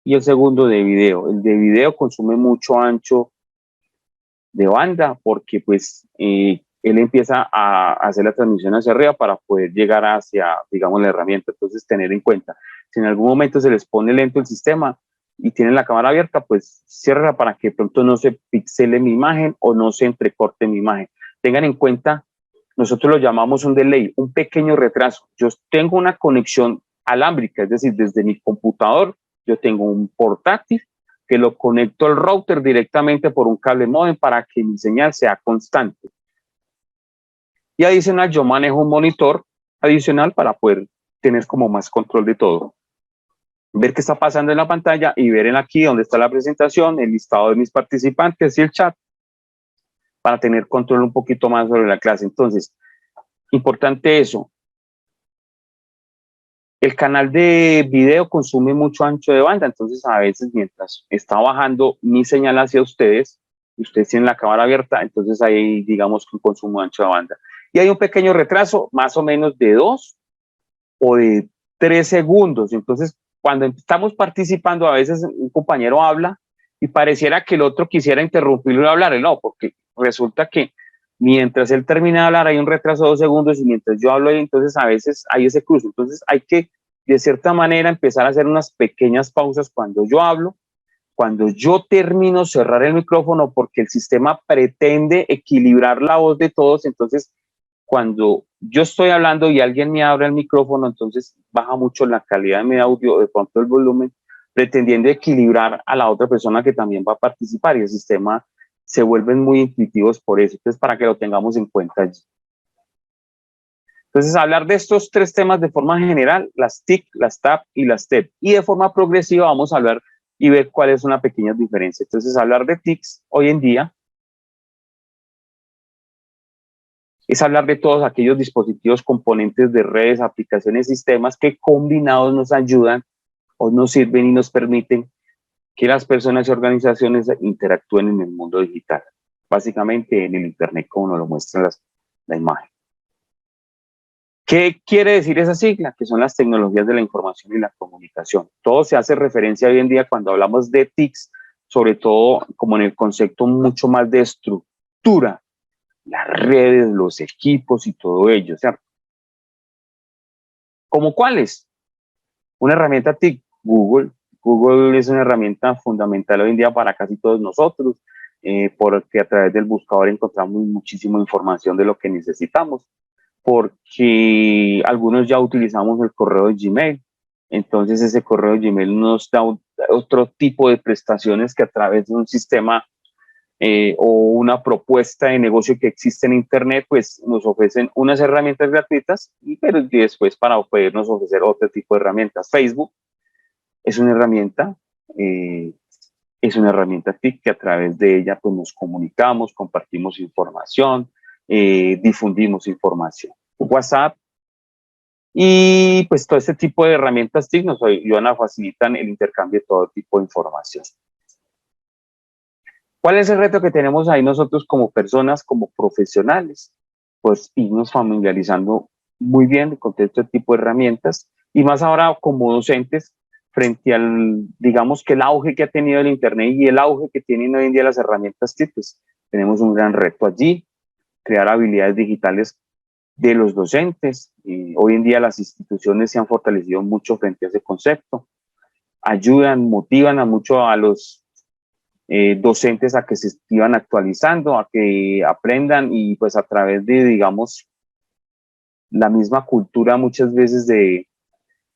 y el segundo de video. El de video consume mucho ancho de banda porque pues él empieza a hacer la transmisión hacia arriba para poder llegar hacia, digamos, la herramienta. Entonces, tener en cuenta, si en algún momento se les pone lento el sistema y tienen la cámara abierta, pues cierra para que pronto no se pixele mi imagen o no se entrecorte mi imagen. Tengan en cuenta, nosotros lo llamamos un delay, un pequeño retraso. Yo tengo una conexión alámbrica, es decir, desde mi computador, yo tengo un portátil que lo conecto al router directamente por un cable módem para que mi señal sea constante. Y adicional, yo manejo un monitor adicional para poder tener como más control de todo. Ver qué está pasando en la pantalla y ver en aquí donde está la presentación, el listado de mis participantes y el chat para tener control un poquito más sobre la clase. Entonces, importante eso. El canal de video consume mucho ancho de banda, entonces a veces mientras está bajando mi señal hacia ustedes, y ustedes tienen la cámara abierta, entonces hay, digamos, un consumo ancho de banda. Y hay un pequeño retraso, más o menos de 2 o de 3 segundos. Entonces, cuando estamos participando, a veces un compañero habla y pareciera que el otro quisiera interrumpirlo y hablar. No, porque resulta que mientras él termina de hablar hay un retraso de 2 segundos y mientras yo hablo, entonces a veces hay ese cruce. Entonces hay que, de cierta manera, empezar a hacer unas pequeñas pausas cuando yo hablo, cuando yo termino, cerrar el micrófono, porque el sistema pretende equilibrar la voz de todos. Entonces, cuando yo estoy hablando y alguien me abre el micrófono, entonces baja mucho la calidad de mi audio, de pronto el volumen, pretendiendo equilibrar a la otra persona que también va a participar, y el sistema se vuelven muy intuitivos por eso. Entonces, para que lo tengamos en cuenta allí. Entonces, hablar de estos 3 temas de forma general, las TIC, las TAP y las TEP. Y de forma progresiva vamos a hablar y ver cuál es una pequeña diferencia. Entonces, hablar de TICs hoy en día es hablar de todos aquellos dispositivos, componentes de redes, aplicaciones, sistemas que combinados nos ayudan o nos sirven y nos permiten que las personas y organizaciones interactúen en el mundo digital, básicamente en el Internet, como nos lo muestra la imagen. ¿Qué quiere decir esa sigla? Que son las tecnologías de la información y la comunicación. Todo se hace referencia hoy en día cuando hablamos de TICs, sobre todo como en el concepto mucho más de estructura, las redes, los equipos y todo ello, ¿cierto? ¿Cómo cuáles? Una herramienta TIC, Google. Google es una herramienta fundamental hoy en día para casi todos nosotros, porque a través del buscador encontramos muchísima información de lo que necesitamos, porque algunos ya utilizamos el correo de Gmail. Entonces ese correo de Gmail nos da otro tipo de prestaciones que a través de un sistema o una propuesta de negocio que existe en Internet, pues nos ofrecen unas herramientas gratuitas, pero después para podernos ofrecer otro tipo de herramientas. Facebook es una herramienta en Es una herramienta TIC que a través de ella pues, nos comunicamos, compartimos información, difundimos información. WhatsApp y pues todo este tipo de herramientas TIC nos ayudan a facilitar el intercambio de todo tipo de información. ¿Cuál es el reto que tenemos ahí nosotros como personas, como profesionales? Pues irnos familiarizando muy bien con este tipo de herramientas y más ahora como docentes frente al, digamos que el auge que ha tenido el Internet y el auge que tienen hoy en día las herramientas TIC, pues tenemos un gran reto allí, crear habilidades digitales de los docentes. Hoy en día las instituciones se han fortalecido mucho frente a ese concepto, ayudan, motivan a mucho a los docentes a que se sigan actualizando, a que aprendan y pues a través de, digamos, la misma cultura muchas veces de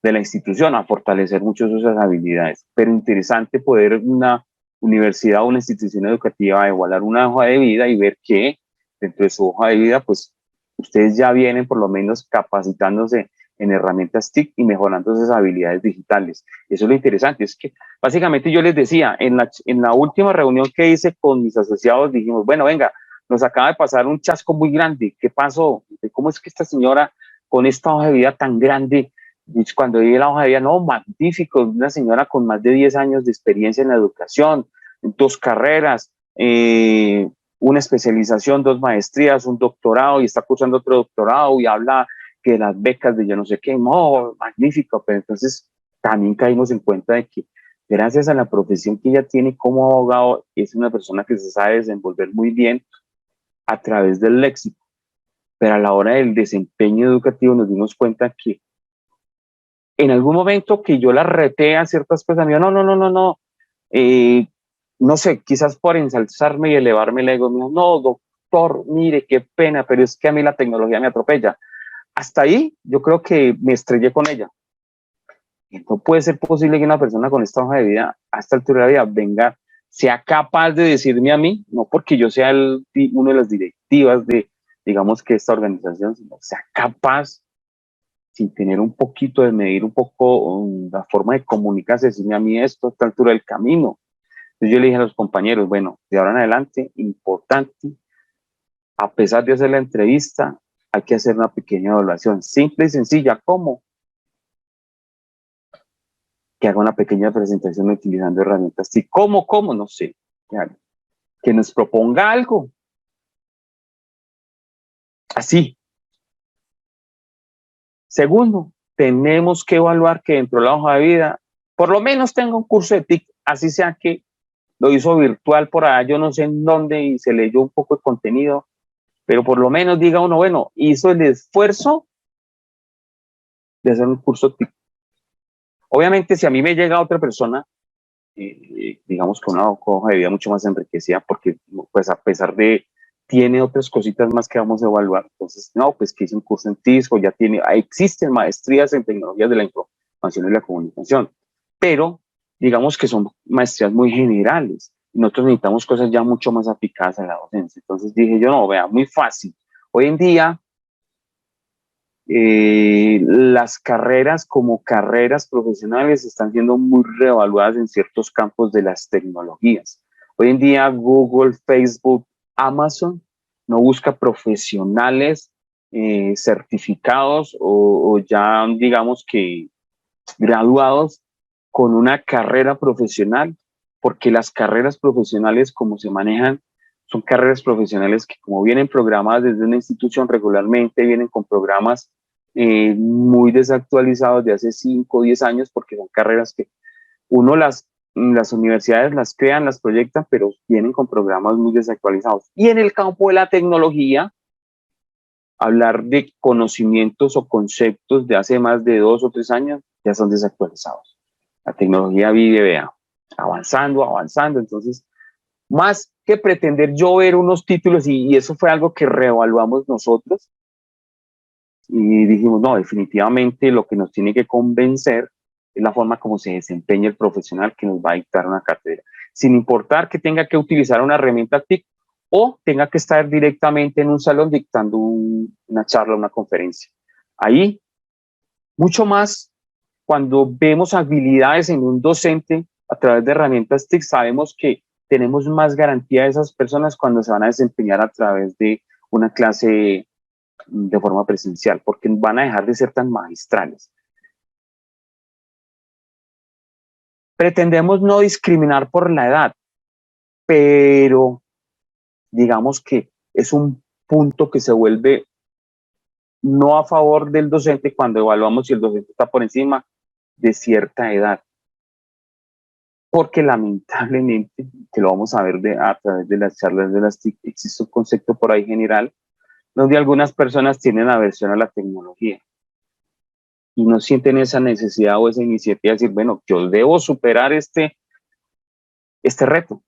la institución, a fortalecer mucho esas habilidades. Pero interesante poder una universidad o una institución educativa igualar una hoja de vida y ver que dentro de su hoja de vida, pues ustedes ya vienen por lo menos capacitándose en herramientas TIC y mejorando esas habilidades digitales. Eso es lo interesante, es que básicamente yo les decía, en la última reunión que hice con mis asociados, dijimos, bueno, venga, nos acaba de pasar un chasco muy grande, ¿qué pasó? ¿Cómo es que esta señora con esta hoja de vida tan grande, cuando vi la hoja de vida, no, magnífico, una señora con más de 10 años de experiencia en la educación, 2 carreras, una especialización, 2 maestrías, un doctorado y está cursando otro doctorado y habla que las becas de yo no sé qué, no, magnífico, pero entonces también caímos en cuenta de que gracias a la profesión que ella tiene como abogado, es una persona que se sabe desenvolver muy bien a través del léxico, pero a la hora del desempeño educativo nos dimos cuenta que en algún momento que yo la reté a ciertas cosas, me dijo, no, no sé, quizás por ensalzarme y elevarme el ego, me dijo, no, doctor, mire, qué pena, pero es que a mí la tecnología me atropella. Hasta ahí yo creo que me estrellé con ella. Y no puede ser posible que una persona con esta hoja de vida, a esta altura de la vida, venga, sea capaz de decirme a mí, no porque yo sea uno de las directivas de, digamos que esta organización, sino sea capaz, sin tener un poquito de medir un poco la forma de comunicarse, decirme a mí esto a esta altura del camino. Entonces yo le dije a los compañeros, bueno, de ahora en adelante, importante, a pesar de hacer la entrevista, hay que hacer una pequeña evaluación, simple y sencilla, ¿cómo? Que haga una pequeña presentación utilizando herramientas. ¿Sí? ¿Cómo? No sé. Que nos proponga algo. Así. Segundo, tenemos que evaluar que dentro de la hoja de vida, por lo menos tenga un curso de TIC, así sea que lo hizo virtual por allá, yo no sé en dónde, y se leyó un poco de contenido, pero por lo menos diga uno, bueno, hizo el esfuerzo de hacer un curso TIC. Obviamente, si a mí me llega otra persona, digamos con una hoja de vida mucho más enriquecida, porque pues a pesar de, tiene otras cositas más que vamos a evaluar, entonces, no, pues que hice un curso en TISCO, ya tiene, existen maestrías en tecnologías de la información y la comunicación, pero digamos que son maestrías muy generales, y nosotros necesitamos cosas ya mucho más aplicadas a la docencia. Entonces dije yo, no, vea, muy fácil. Hoy en día, las carreras como carreras profesionales están siendo muy reevaluadas en ciertos campos de las tecnologías. Hoy en día Google, Facebook, Amazon no busca profesionales certificados o ya digamos que graduados con una carrera profesional, porque las carreras profesionales como se manejan son carreras profesionales que como vienen programadas desde una institución regularmente, vienen con programas muy desactualizados de hace 5 o 10 años, porque son carreras que uno las universidades las crean, las proyectan, pero vienen con programas muy desactualizados. Y en el campo de la tecnología, hablar de conocimientos o conceptos de hace más de 2 o 3 años ya son desactualizados. La tecnología vive, vea, avanzando, entonces, más que pretender yo ver unos títulos, y eso fue algo que reevaluamos nosotros, y dijimos, no, definitivamente lo que nos tiene que convencer es la forma como se desempeña el profesional que nos va a dictar una cátedra, sin importar que tenga que utilizar una herramienta TIC o tenga que estar directamente en un salón dictando una charla, una conferencia. Ahí, mucho más cuando vemos habilidades en un docente a través de herramientas TIC, sabemos que tenemos más garantía de esas personas cuando se van a desempeñar a través de una clase de forma presencial, porque van a dejar de ser tan magistrales. Pretendemos no discriminar por la edad, pero digamos que es un punto que se vuelve no a favor del docente cuando evaluamos si el docente está por encima de cierta edad. Porque lamentablemente, que lo vamos a ver a través de las charlas de las TIC, existe un concepto por ahí general donde algunas personas tienen aversión a la tecnología y no sienten esa necesidad o esa iniciativa de decir, bueno, yo debo superar este reto.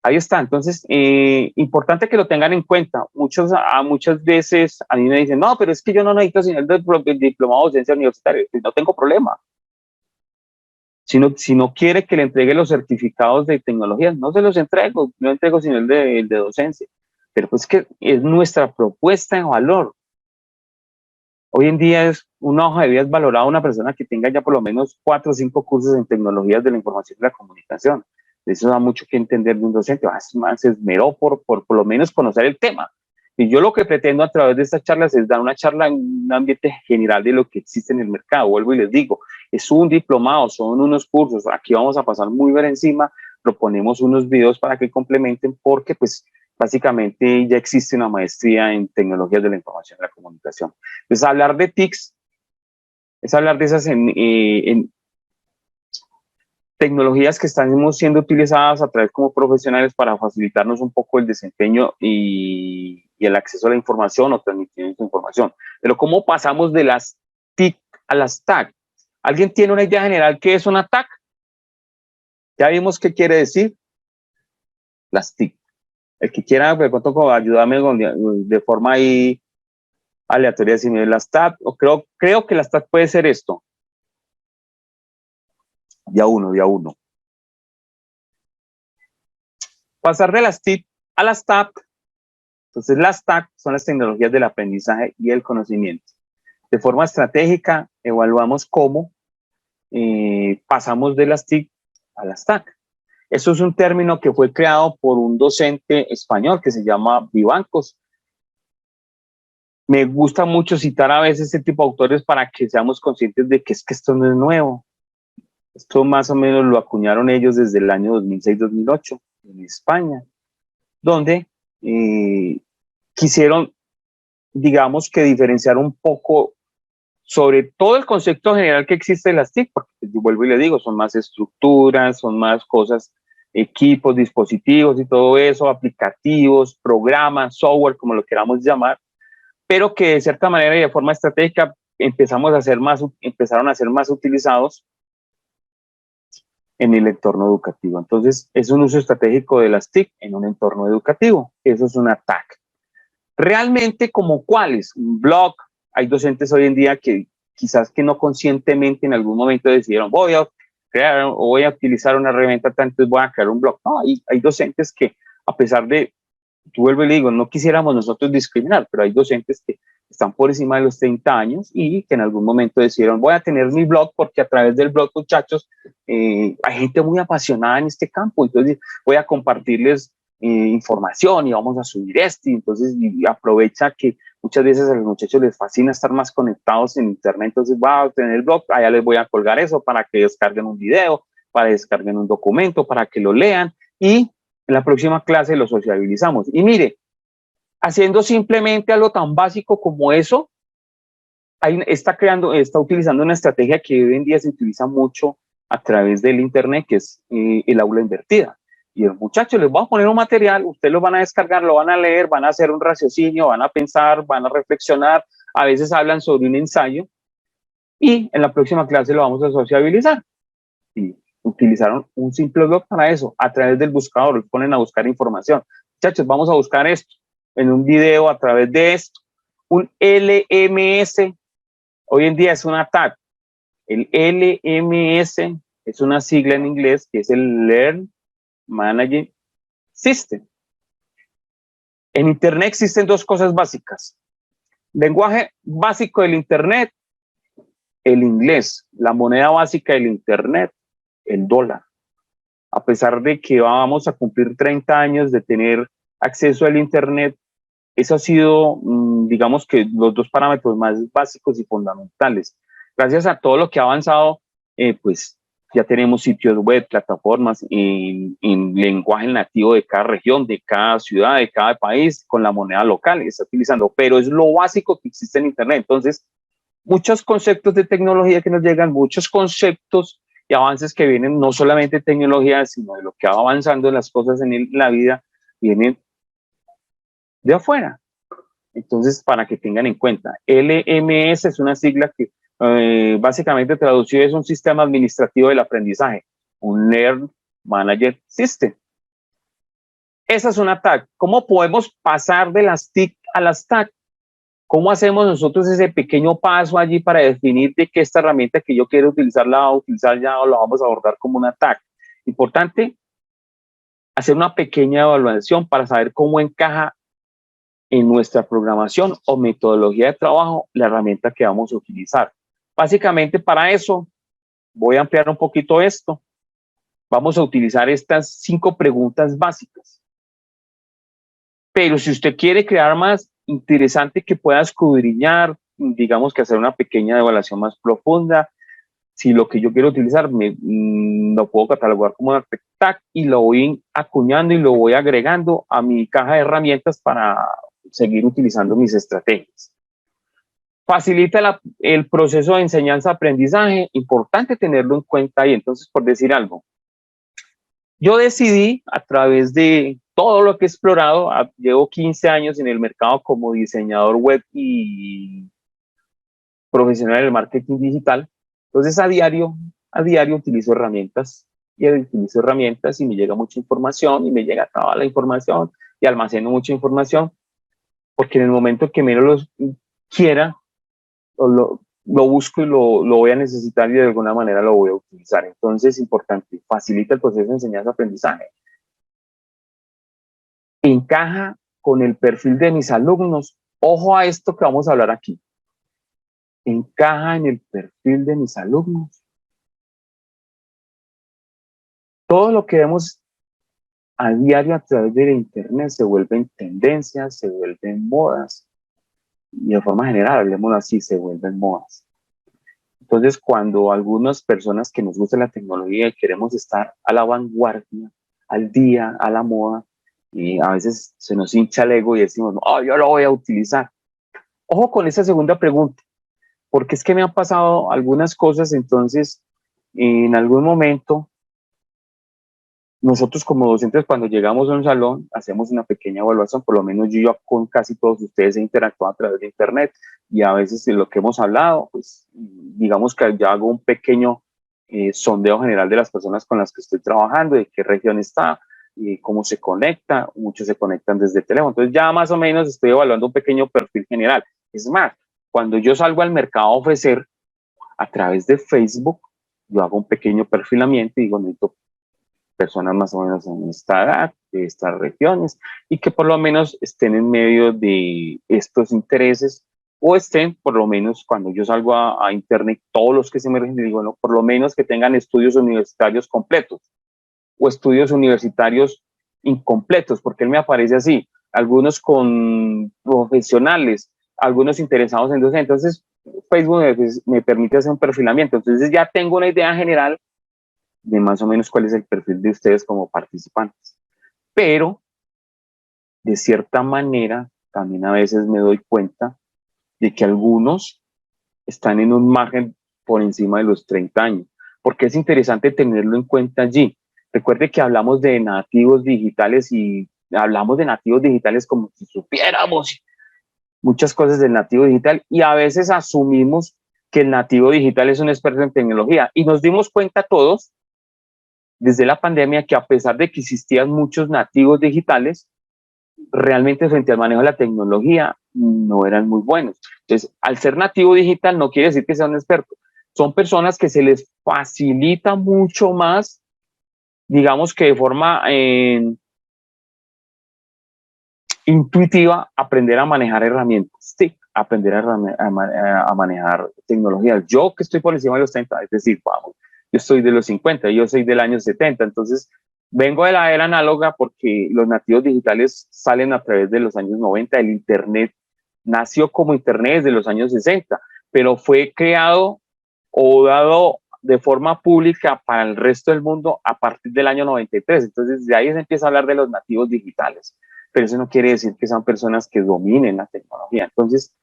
Ahí está. Entonces, importante que lo tengan en cuenta. Muchas veces a mí me dicen, no, pero es que yo no necesito señal del diplomado de docencia universitaria. Pues no tengo problema. Si no quiere que le entregue los certificados de tecnología, no se los entrego. No entrego sino el de docencia. Pero pues que es nuestra propuesta de valor. Hoy en día es una hoja de vida valorada una persona que tenga ya por lo menos 4 o 5 cursos en tecnologías de la información y la comunicación. Eso da mucho que entender de un docente. Más se esmeró por lo menos conocer el tema. Y yo lo que pretendo a través de estas charlas es dar una charla en un ambiente general de lo que existe en el mercado. Vuelvo y les digo, es un diplomado, son unos cursos. Aquí vamos a pasar muy ver encima. Proponemos unos videos para que complementen porque pues básicamente ya existe una maestría en tecnologías de la información y la comunicación. Entonces hablar de TICs es hablar de esas en tecnologías que están siendo utilizadas a través como profesionales para facilitarnos un poco el desempeño y el acceso a la información o transmitir esa información. Pero ¿cómo pasamos de las TIC a las TAC? ¿Alguien tiene una idea general qué es una TAC? Ya vimos qué quiere decir las TIC. El que quiera, de pronto, ayudarme de forma ahí aleatoria, si me las TAC, o creo que las TAC puede ser esto. Día uno. Pasar de las TIC a las TAC. Entonces, las TAC son las tecnologías del aprendizaje y el conocimiento. De forma estratégica, evaluamos cómo pasamos de las TIC a las TAC. Eso es un término que fue creado por un docente español que se llama Vivancos. Me gusta mucho citar a veces este tipo de autores para que seamos conscientes de que esto no es nuevo. Esto más o menos lo acuñaron ellos desde el año 2006-2008 en España, donde quisieron, digamos que diferenciar un poco sobre todo el concepto general que existe de las TIC, porque yo vuelvo y le digo, son más estructuras, son más cosas, equipos, dispositivos y todo eso, aplicativos, programas, software, como lo queramos llamar, pero que de cierta manera y de forma estratégica empezaron a ser más utilizados en el entorno educativo. Entonces, es un uso estratégico de las TIC en un entorno educativo. Eso es una TAC. Realmente, ¿como cuáles? Un blog. Hay docentes hoy en día que quizás que no conscientemente en algún momento decidieron voy a utilizar una herramienta, entonces voy a crear un blog. No, hay docentes que a pesar de, yo vuelvo y le digo, no quisiéramos nosotros discriminar, pero hay docentes que están por encima de los 30 años y que en algún momento decidieron voy a tener mi blog porque a través del blog, muchachos, hay gente muy apasionada en este campo, entonces voy a compartirles información y vamos a subir esto, y entonces y aprovecha que muchas veces a los muchachos les fascina estar más conectados en internet, entonces voy a tener el blog, allá les voy a colgar eso para que descarguen un video, para que descarguen un documento, para que lo lean y en la próxima clase lo sociabilizamos. Y mire, haciendo simplemente algo tan básico como eso, está utilizando una estrategia que hoy en día se utiliza mucho a través del internet, que es el aula invertida. Y los muchachos les van a poner un material, ustedes lo van a descargar, lo van a leer, van a hacer un raciocinio, van a pensar, van a reflexionar, a veces hablan sobre un ensayo y en la próxima clase lo vamos a sociabilizar. Y utilizaron un simple blog para eso, a través del buscador, los ponen a buscar información. Muchachos, vamos a buscar esto en un video a través de esto. Un LMS, hoy en día es una TAC. El LMS es una sigla en inglés que es el Learn Management System. En Internet existen dos cosas básicas. Lenguaje básico del Internet, el inglés. La moneda básica del Internet, el dólar. a pesar de que vamos a cumplir 30 años de tener acceso al Internet, eso ha sido, digamos que los dos parámetros más básicos y fundamentales. Gracias a todo lo que ha avanzado, pues ya tenemos sitios web, plataformas en lenguaje nativo de cada región, de cada ciudad, de cada país, con la moneda local que está utilizando, pero es lo básico que existe en Internet. Entonces, muchos conceptos de tecnología que nos llegan, muchos conceptos y avances que vienen no solamente de tecnología, sino de lo que va avanzando en las cosas en la vida, vienen de afuera. Entonces, para que tengan en cuenta, LMS es una sigla que básicamente traducido es un sistema administrativo del aprendizaje, un Learn Manager System. Esa es una TAG. ¿Cómo podemos pasar de las TIC a las TAG? ¿Cómo hacemos nosotros ese pequeño paso allí para definir de que esta herramienta que yo quiero utilizar la voy a utilizar ya o la vamos a abordar como una TAG? Importante hacer una pequeña evaluación para saber cómo encaja en nuestra programación o metodología de trabajo la herramienta que vamos a utilizar. Básicamente para eso voy a ampliar un poquito esto. Vamos a utilizar estas 5 preguntas básicas. Pero si usted quiere crear más interesante que pueda escudriñar, digamos que hacer una pequeña evaluación más profunda, si lo que yo quiero utilizar lo puedo catalogar como una TAG y lo voy acuñando y lo voy agregando a mi caja de herramientas para seguir utilizando mis estrategias. Facilita el proceso de enseñanza-aprendizaje, importante tenerlo en cuenta ahí. Entonces, por decir algo, yo decidí a través de todo lo que he explorado, llevo 15 años en el mercado como diseñador web y profesional del marketing digital. Entonces, a diario utilizo herramientas y me llega mucha información y me llega toda la información y almaceno mucha información porque en el momento que menos lo quiera, lo busco y lo voy a necesitar y de alguna manera lo voy a utilizar. Entonces, es importante, facilita el proceso de enseñanza-aprendizaje. Encaja con el perfil de mis alumnos. Ojo a esto que vamos a hablar aquí. Encaja en el perfil de mis alumnos. Todo lo que vemos a diario a través de la internet se vuelven tendencias, se vuelven modas. Y de forma general, hablemoslo así, se vuelven modas. Entonces, cuando algunas personas que nos gusta la tecnología y queremos estar a la vanguardia, al día, a la moda, y a veces se nos hincha el ego y decimos, no, yo lo voy a utilizar. Ojo con esa segunda pregunta, porque es que me han pasado algunas cosas, entonces, en algún momento, nosotros como docentes cuando llegamos a un salón hacemos una pequeña evaluación, por lo menos yo con casi todos ustedes he interactuado a través de internet y a veces de lo que hemos hablado, pues digamos que ya hago un pequeño sondeo general de las personas con las que estoy trabajando, de qué región está, cómo se conecta, muchos se conectan desde el teléfono, entonces ya más o menos estoy evaluando un pequeño perfil general. Es más, cuando yo salgo al mercado a ofrecer a través de Facebook, yo hago un pequeño perfilamiento y digo, necesito personas más o menos en esta edad, de estas regiones, y que por lo menos estén en medio de estos intereses o estén, por lo menos cuando yo salgo a internet, todos los que se me registran, digo, no, por lo menos que tengan estudios universitarios completos o estudios universitarios incompletos, porque él me aparece así, algunos con profesionales, algunos interesados en docentes. Entonces, Facebook me permite hacer un perfilamiento, entonces ya tengo una idea general de más o menos cuál es el perfil de ustedes como participantes. Pero, de cierta manera, también a veces me doy cuenta de que algunos están en un margen por encima de los 30 años, porque es interesante tenerlo en cuenta allí. Recuerde que hablamos de nativos digitales y hablamos de nativos digitales como si supiéramos muchas cosas del nativo digital y a veces asumimos que el nativo digital es un experto en tecnología y nos dimos cuenta todos desde la pandemia que a pesar de que existían muchos nativos digitales, realmente frente al manejo de la tecnología no eran muy buenos. Entonces, al ser nativo digital no quiere decir que sea un experto. Son personas que se les facilita mucho más, digamos que de forma intuitiva, aprender a manejar herramientas, sí, aprender a manejar tecnologías. Yo que estoy por encima de los 30, es decir, vamos, Yo soy de los 50, yo soy del año 70, entonces vengo de la era análoga porque los nativos digitales salen a través de los años 90, el Internet nació como Internet desde los años 60, pero fue creado o dado de forma pública para el resto del mundo a partir del año 93. Entonces, de ahí se empieza a hablar de los nativos digitales, pero eso no quiere decir que sean personas que dominen la tecnología. Entonces,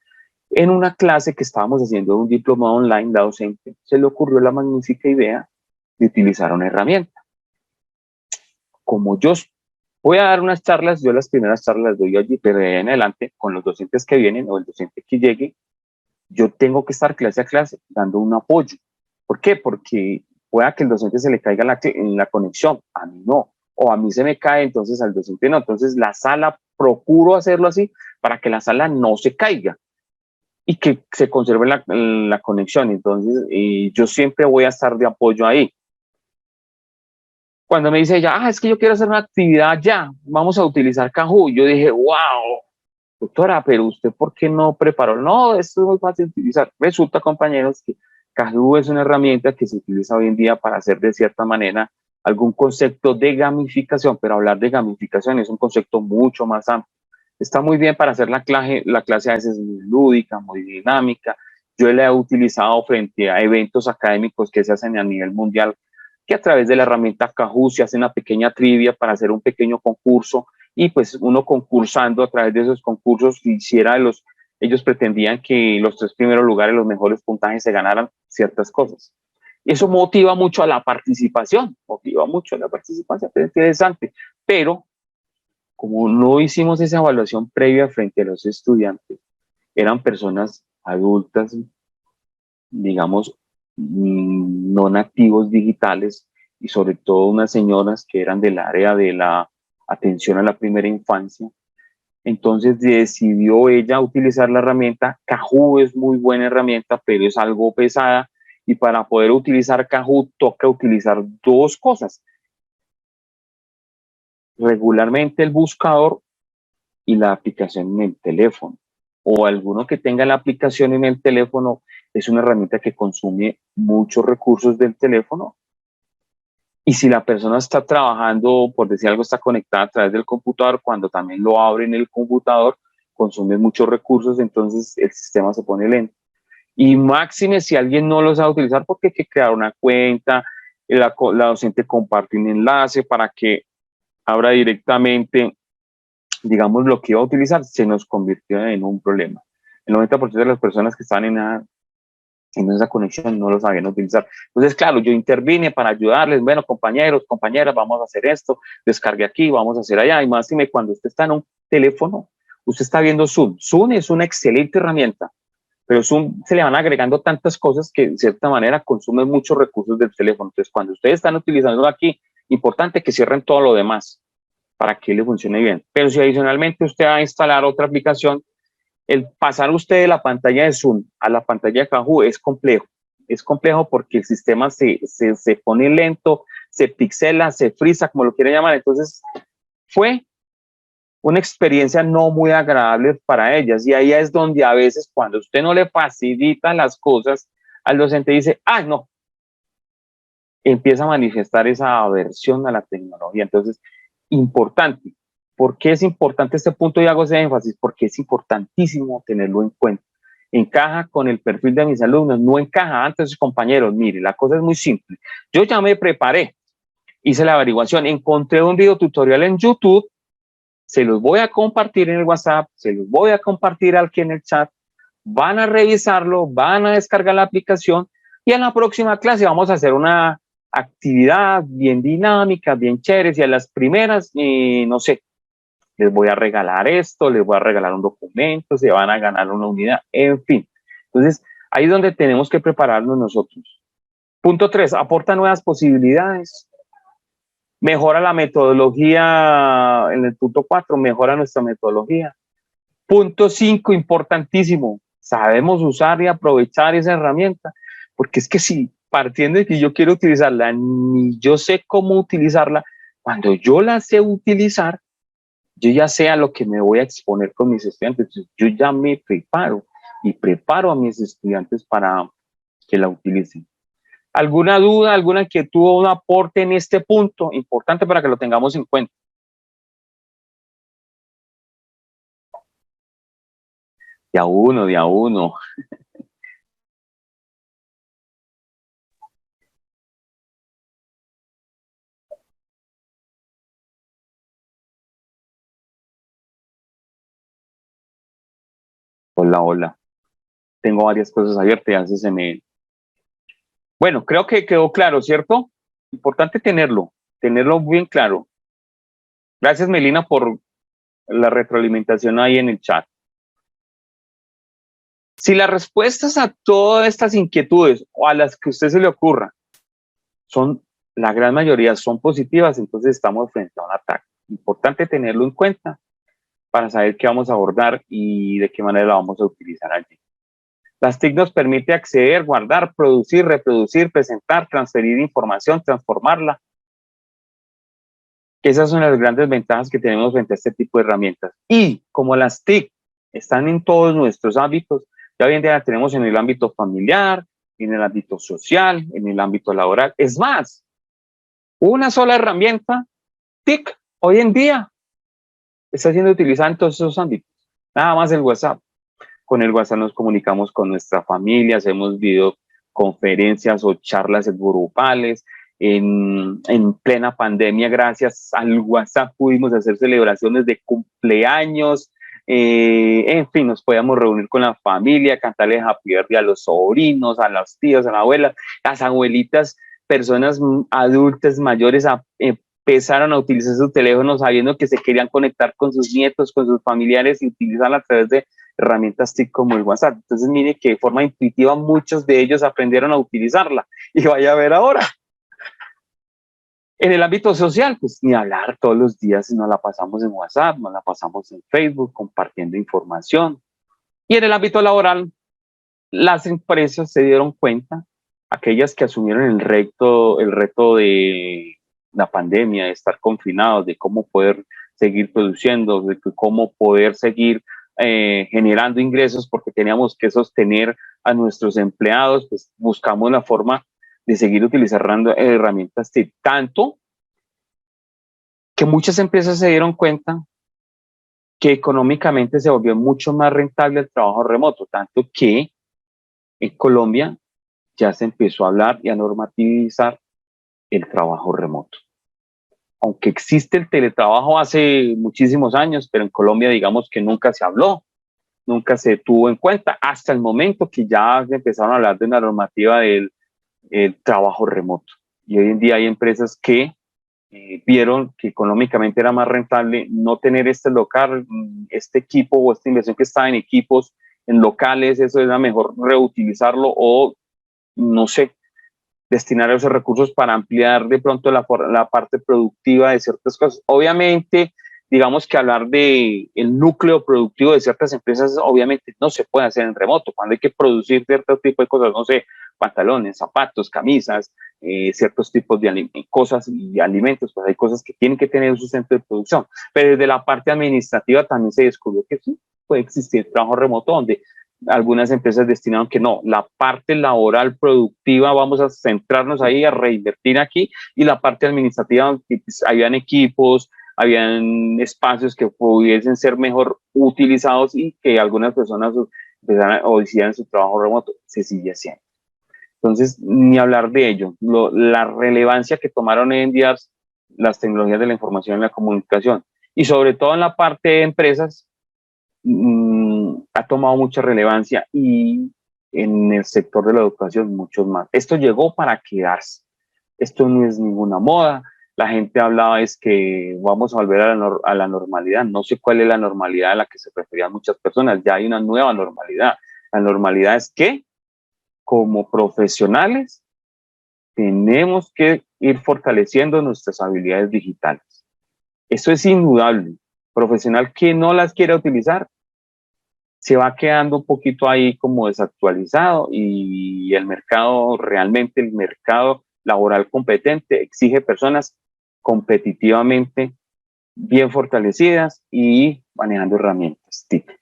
en una clase que estábamos haciendo un diplomado online, la docente se le ocurrió la magnífica idea de utilizar una herramienta. Como yo voy a dar unas charlas, yo las primeras charlas las doy allí, pero de ahí en adelante, con los docentes que vienen o el docente que llegue, yo tengo que estar clase a clase dando un apoyo. ¿Por qué? Porque pueda que el docente se le caiga la conexión, a mí no, o a mí se me cae, entonces al docente no. Entonces la sala, procuro hacerlo así para que la sala no se caiga y que se conserve la conexión. Entonces yo siempre voy a estar de apoyo ahí. Cuando me dice ella, es que yo quiero hacer una actividad ya, vamos a utilizar Kahoot, yo dije, wow, doctora, pero usted ¿por qué no preparó? No, esto es muy fácil de utilizar. Resulta, compañeros, que Kahoot es una herramienta que se utiliza hoy en día para hacer de cierta manera algún concepto de gamificación, pero hablar de gamificación es un concepto mucho más amplio. Está muy bien para hacer la clase a veces muy lúdica, muy dinámica. Yo la he utilizado frente a eventos académicos que se hacen a nivel mundial, que a través de la herramienta Kahoot se hace una pequeña trivia para hacer un pequeño concurso y pues uno concursando a través de esos concursos ellos pretendían que los 3 primeros lugares, los mejores puntajes se ganaran ciertas cosas. Eso motiva mucho a la participación, pero es interesante. Pero como no hicimos esa evaluación previa frente a los estudiantes, eran personas adultas, digamos, no nativos digitales y sobre todo unas señoras que eran del área de la atención a la primera infancia. Entonces decidió ella utilizar la herramienta. Kahoot es muy buena herramienta, pero es algo pesada y para poder utilizar Kahoot toca utilizar 2 cosas. Regularmente el buscador y la aplicación en el teléfono, o alguno que tenga la aplicación en el teléfono. Es una herramienta que consume muchos recursos del teléfono y si la persona está trabajando, por decir algo, está conectada a través del computador, cuando también lo abre en el computador, consume muchos recursos, entonces el sistema se pone lento. Y máxime si alguien no lo sabe utilizar, porque hay que crear una cuenta, la docente comparte un enlace para que abra directamente, digamos, lo que iba a utilizar, se nos convirtió en un problema. El 90% de las personas que están en esa conexión no lo sabían utilizar. Entonces, claro, yo intervine para ayudarles. Bueno, compañeros, compañeras, vamos a hacer esto, descargue aquí, vamos a hacer allá. Y más cuando usted está en un teléfono, usted está viendo Zoom. Zoom es una excelente herramienta, pero Zoom se le van agregando tantas cosas que de cierta manera consumen muchos recursos del teléfono. Entonces, cuando ustedes están utilizando aquí, importante que cierren todo lo demás para que le funcione bien. Pero si adicionalmente usted va a instalar otra aplicación, el pasar usted de la pantalla de Zoom a la pantalla de Kahoot es complejo. Es complejo porque el sistema se pone lento, se pixela, se frisa, como lo quiere llamar. Entonces, fue una experiencia no muy agradable para ellas. Y ahí es donde a veces cuando usted no le facilita las cosas, al docente dice, no, empieza a manifestar esa aversión a la tecnología. Entonces, importante. ¿Por qué es importante este punto y hago ese énfasis? Porque es importantísimo tenerlo en cuenta. ¿Encaja con el perfil de mis alumnos? No encaja. Antes, compañeros, mire, la cosa es muy simple. Yo ya me preparé, hice la averiguación, encontré un video tutorial en YouTube, se los voy a compartir en el WhatsApp, se los voy a compartir aquí en el chat, van a revisarlo, van a descargar la aplicación y en la próxima clase vamos a hacer una actividad bien dinámica, bien chévere, y a las primeras, no sé, les voy a regalar esto, les voy a regalar un documento, se van a ganar una unidad, en fin. Entonces, ahí es donde tenemos que prepararnos nosotros. Punto 3, aporta nuevas posibilidades. Mejora la metodología, en el punto 4, mejora nuestra metodología. Punto 5, importantísimo, sabemos usar y aprovechar esa herramienta, porque es que si partiendo de que yo quiero utilizarla, ni yo sé cómo utilizarla, cuando yo la sé utilizar, yo ya sé a lo que me voy a exponer con mis estudiantes. Yo ya me preparo y preparo a mis estudiantes para que la utilicen. ¿Alguna duda, alguna inquietud o un aporte en este punto? Importante para que lo tengamos en cuenta. De a uno, de a uno. Hola, hola. Tengo varias cosas abiertas y a veces se me... Bueno, creo que quedó claro, ¿cierto? Importante tenerlo bien claro. Gracias, Melina, por la retroalimentación ahí en el chat. Si las respuestas a todas estas inquietudes o a las que a usted se le ocurra son, la gran mayoría son positivas, entonces estamos frente a un ataque. Importante tenerlo en cuenta para saber qué vamos a abordar y de qué manera la vamos a utilizar allí. Las TIC nos permite acceder, guardar, producir, reproducir, presentar, transferir información, transformarla. Esas son las grandes ventajas que tenemos frente a este tipo de herramientas. Y como las TIC están en todos nuestros ámbitos, ya hoy en día las tenemos en el ámbito familiar, en el ámbito social, en el ámbito laboral. Es más, una sola herramienta, TIC, hoy en día está siendo utilizada en todos esos ámbitos. Nada más el WhatsApp. Con el WhatsApp nos comunicamos con nuestra familia, hacemos videoconferencias o charlas grupales. En plena pandemia, gracias al WhatsApp pudimos hacer celebraciones de cumpleaños, en fin, nos podíamos reunir con la familia, cantarles Happy Birthday a los sobrinos, a las tías, a las abuelas, las abuelitas, personas adultas mayores empezaron a utilizar sus teléfonos sabiendo que se querían conectar con sus nietos, con sus familiares y utilizarla a través de herramientas TIC como el WhatsApp. Entonces mire que de forma intuitiva muchos de ellos aprendieron a utilizarla y vaya a ver ahora. En el ámbito social, pues ni hablar, todos los días nos la pasamos en WhatsApp, nos la pasamos en Facebook compartiendo información. Y en el ámbito laboral, las empresas se dieron cuenta, aquellas que asumieron el reto de la pandemia, de estar confinados, de cómo poder seguir produciendo, de cómo poder seguir generando ingresos porque teníamos que sostener a nuestros empleados, pues buscamos la forma de seguir utilizando herramientas TIC, tanto que muchas empresas se dieron cuenta que económicamente se volvió mucho más rentable el trabajo remoto, tanto que en Colombia ya se empezó a hablar y a normativizar el trabajo remoto. Aunque existe el teletrabajo hace muchísimos años, pero en Colombia digamos que nunca se habló, nunca se tuvo en cuenta, hasta el momento que ya empezaron a hablar de una normativa del trabajo remoto. Y hoy en día hay empresas que vieron que económicamente era más rentable no tener este local, este equipo o esta inversión que estaba en equipos, en locales, eso era mejor reutilizarlo o, no sé, destinar esos recursos para ampliar de pronto la parte productiva de ciertas cosas. Obviamente, digamos que hablar de el núcleo productivo de ciertas empresas, obviamente no se puede hacer en remoto. Cuando hay que producir cierto tipo de cosas, no sé, pantalones, zapatos, camisas, ciertos tipos de cosas y alimentos, pues hay cosas que tienen que tener su centro de producción. Pero desde la parte administrativa también se descubrió que sí, puede existir trabajo remoto donde algunas empresas destinaron que no, la parte laboral productiva vamos a centrarnos ahí, a reinvertir aquí, y la parte administrativa, pues, habían equipos, habían espacios que pudiesen ser mejor utilizados y que algunas personas empezaran o hicieran su trabajo remoto, se sigue haciendo. Entonces, ni hablar de ello, la relevancia que tomaron hoy en día las tecnologías de la información y la comunicación, y sobre todo en la parte de empresas, ha tomado mucha relevancia, y en el sector de la educación muchos más. Esto llegó para quedarse. Esto no es ninguna moda. La gente hablaba es que vamos a volver a la normalidad. No sé cuál es la normalidad a la que se referían muchas personas. Ya hay una nueva normalidad. La normalidad es que como profesionales tenemos que ir fortaleciendo nuestras habilidades digitales. Eso es indudable. Profesional que no las quiera utilizar se va quedando un poquito ahí como desactualizado, y el mercado, realmente el mercado laboral competente exige personas competitivamente bien fortalecidas y manejando herramientas TIC.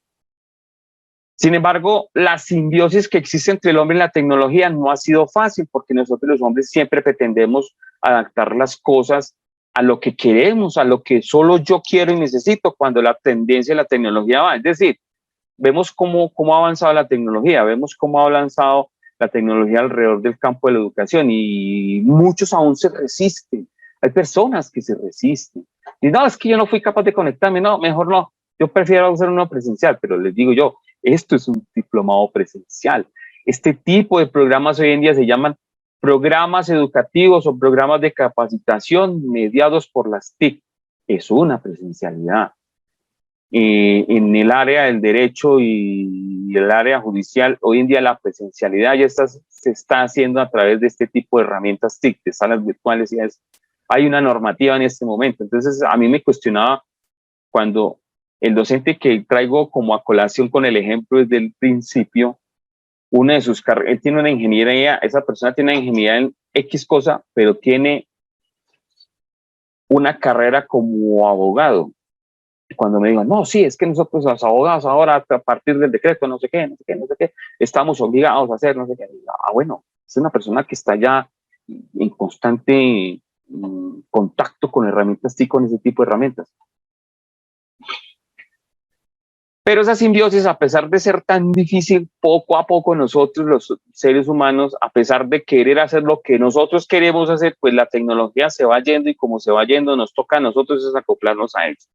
Sin embargo, la simbiosis que existe entre el hombre y la tecnología no ha sido fácil porque nosotros los hombres siempre pretendemos adaptar las cosas a lo que queremos, a lo que solo yo quiero y necesito, cuando la tendencia de la tecnología va. Es decir, vemos cómo ha avanzado la tecnología, vemos cómo ha avanzado la tecnología alrededor del campo de la educación y muchos aún se resisten. Hay personas que se resisten. Y no, es que yo no fui capaz de conectarme, no, mejor no. Yo prefiero hacer uno presencial, pero les digo yo, esto es un diplomado presencial. Este tipo de programas hoy en día se llaman programas educativos o programas de capacitación mediados por las TIC. Es una presencialidad. En el área del derecho y el área judicial, hoy en día la presencialidad ya se está haciendo a través de este tipo de herramientas TIC, de salas virtuales, y hay una normativa en este momento. Entonces, a mí me cuestionaba cuando el docente que traigo como a colación con el ejemplo desde el principio, una de sus carreras, él tiene una ingeniería, esa persona tiene una ingeniería en X cosa, pero tiene una carrera como abogado. Y cuando me digan, no, sí, es que nosotros los abogados ahora a partir del decreto, no sé qué, estamos obligados a hacer, no sé qué. Bueno, es una persona que está ya en constante contacto con herramientas TIC, con ese tipo de herramientas. Pero esa simbiosis, a pesar de ser tan difícil, poco a poco nosotros los seres humanos, a pesar de querer hacer lo que nosotros queremos hacer, pues la tecnología se va yendo y como se va yendo, nos toca a nosotros es acoplarnos a ellos.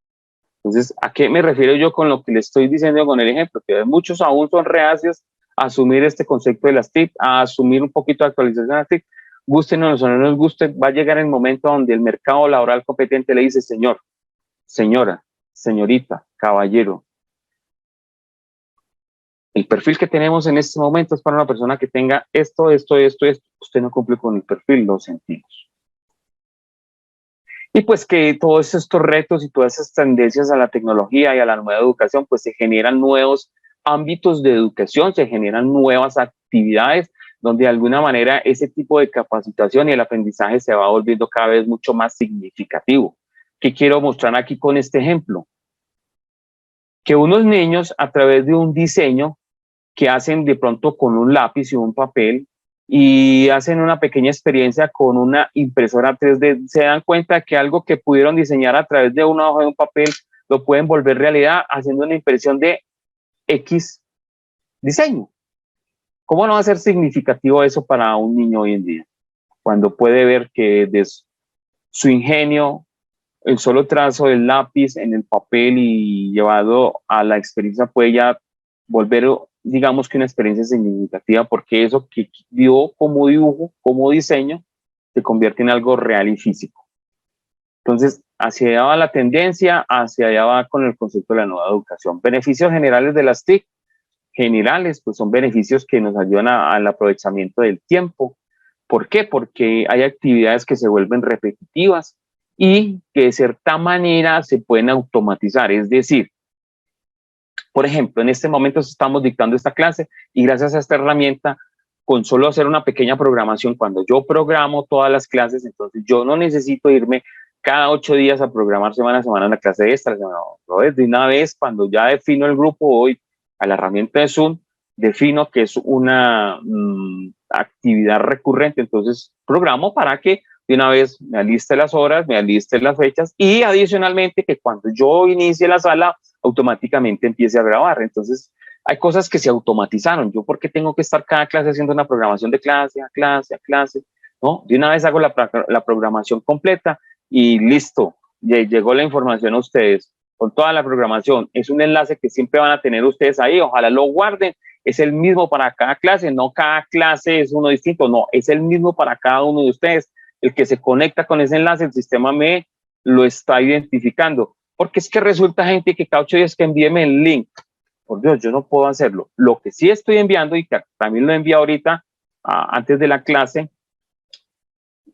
Entonces, ¿a qué me refiero yo con lo que le estoy diciendo con el ejemplo? Que muchos aún son reacios a asumir este concepto de las TIC, a asumir un poquito de actualización de las TIC. Gústenos o no nos guste, va a llegar el momento donde el mercado laboral competente le dice, señor, señora, señorita, caballero, el perfil que tenemos en este momento es para una persona que tenga esto. Usted no cumple con el perfil, lo sentimos. Y pues que todos estos retos y todas esas tendencias a la tecnología y a la nueva educación, pues se generan nuevos ámbitos de educación, se generan nuevas actividades donde de alguna manera ese tipo de capacitación y el aprendizaje se va volviendo cada vez mucho más significativo. ¿Qué quiero mostrar aquí con este ejemplo? Que unos niños a través de un diseño que hacen de pronto con un lápiz y un papel y hacen una pequeña experiencia con una impresora 3D, se dan cuenta que algo que pudieron diseñar a través de una hoja de un papel lo pueden volver realidad haciendo una impresión de X diseño. ¿Cómo no va a ser significativo eso para un niño hoy en día? Cuando puede ver que de su ingenio, el solo trazo del lápiz en el papel y llevado a la experiencia puede ya volver, digamos que una experiencia significativa, porque eso que vio como dibujo, como diseño, se convierte en algo real y físico. Entonces, hacia allá va la tendencia, hacia allá va con el concepto de la nueva educación. Beneficios generales de las TIC, generales, pues son beneficios que nos ayudan al aprovechamiento del tiempo. ¿Por qué? Porque hay actividades que se vuelven repetitivas y que de cierta manera se pueden automatizar, es decir, por ejemplo, en este momento estamos dictando esta clase y gracias a esta herramienta, con solo hacer una pequeña programación, cuando yo programo todas las clases, entonces yo no necesito irme cada 8 días a programar semana a semana la clase extra. No, de una vez, cuando ya defino el grupo, voy a la herramienta de Zoom, defino que es una actividad recurrente, entonces programo para que de una vez me aliste las horas, me aliste las fechas y adicionalmente que cuando yo inicie la sala, automáticamente empiece a grabar. Entonces, hay cosas que se automatizaron. ¿Yo por qué tengo que estar cada clase haciendo una programación de clase a clase a clase? ¿No? De una vez hago la programación completa y listo. Llegó la información a ustedes con toda la programación. Es un enlace que siempre van a tener ustedes ahí. Ojalá lo guarden. Es el mismo para cada clase. No cada clase es uno distinto. No, es el mismo para cada uno de ustedes. El que se conecta con ese enlace, el sistema me lo está identificando. Porque es que resulta, gente, que cada 8 días que envíeme el link. Por Dios, yo no puedo hacerlo. Lo que sí estoy enviando, y que también lo envié ahorita, antes de la clase,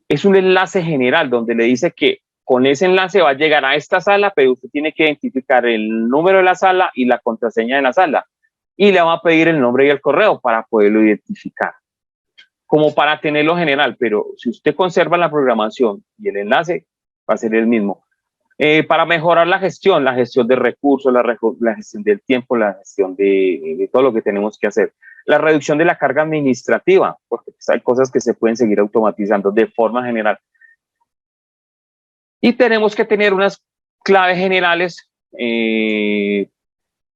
es un enlace general donde le dice que con ese enlace va a llegar a esta sala, pero usted tiene que identificar el número de la sala y la contraseña de la sala. Y le va a pedir el nombre y el correo para poderlo identificar. Como para tenerlo general, pero si usted conserva la programación y el enlace, va a ser el mismo. para mejorar la gestión de recursos, la gestión del tiempo, la gestión de todo lo que tenemos que hacer. La reducción de la carga administrativa, porque pues, hay cosas que se pueden seguir automatizando de forma general. Y tenemos que tener unas claves generales,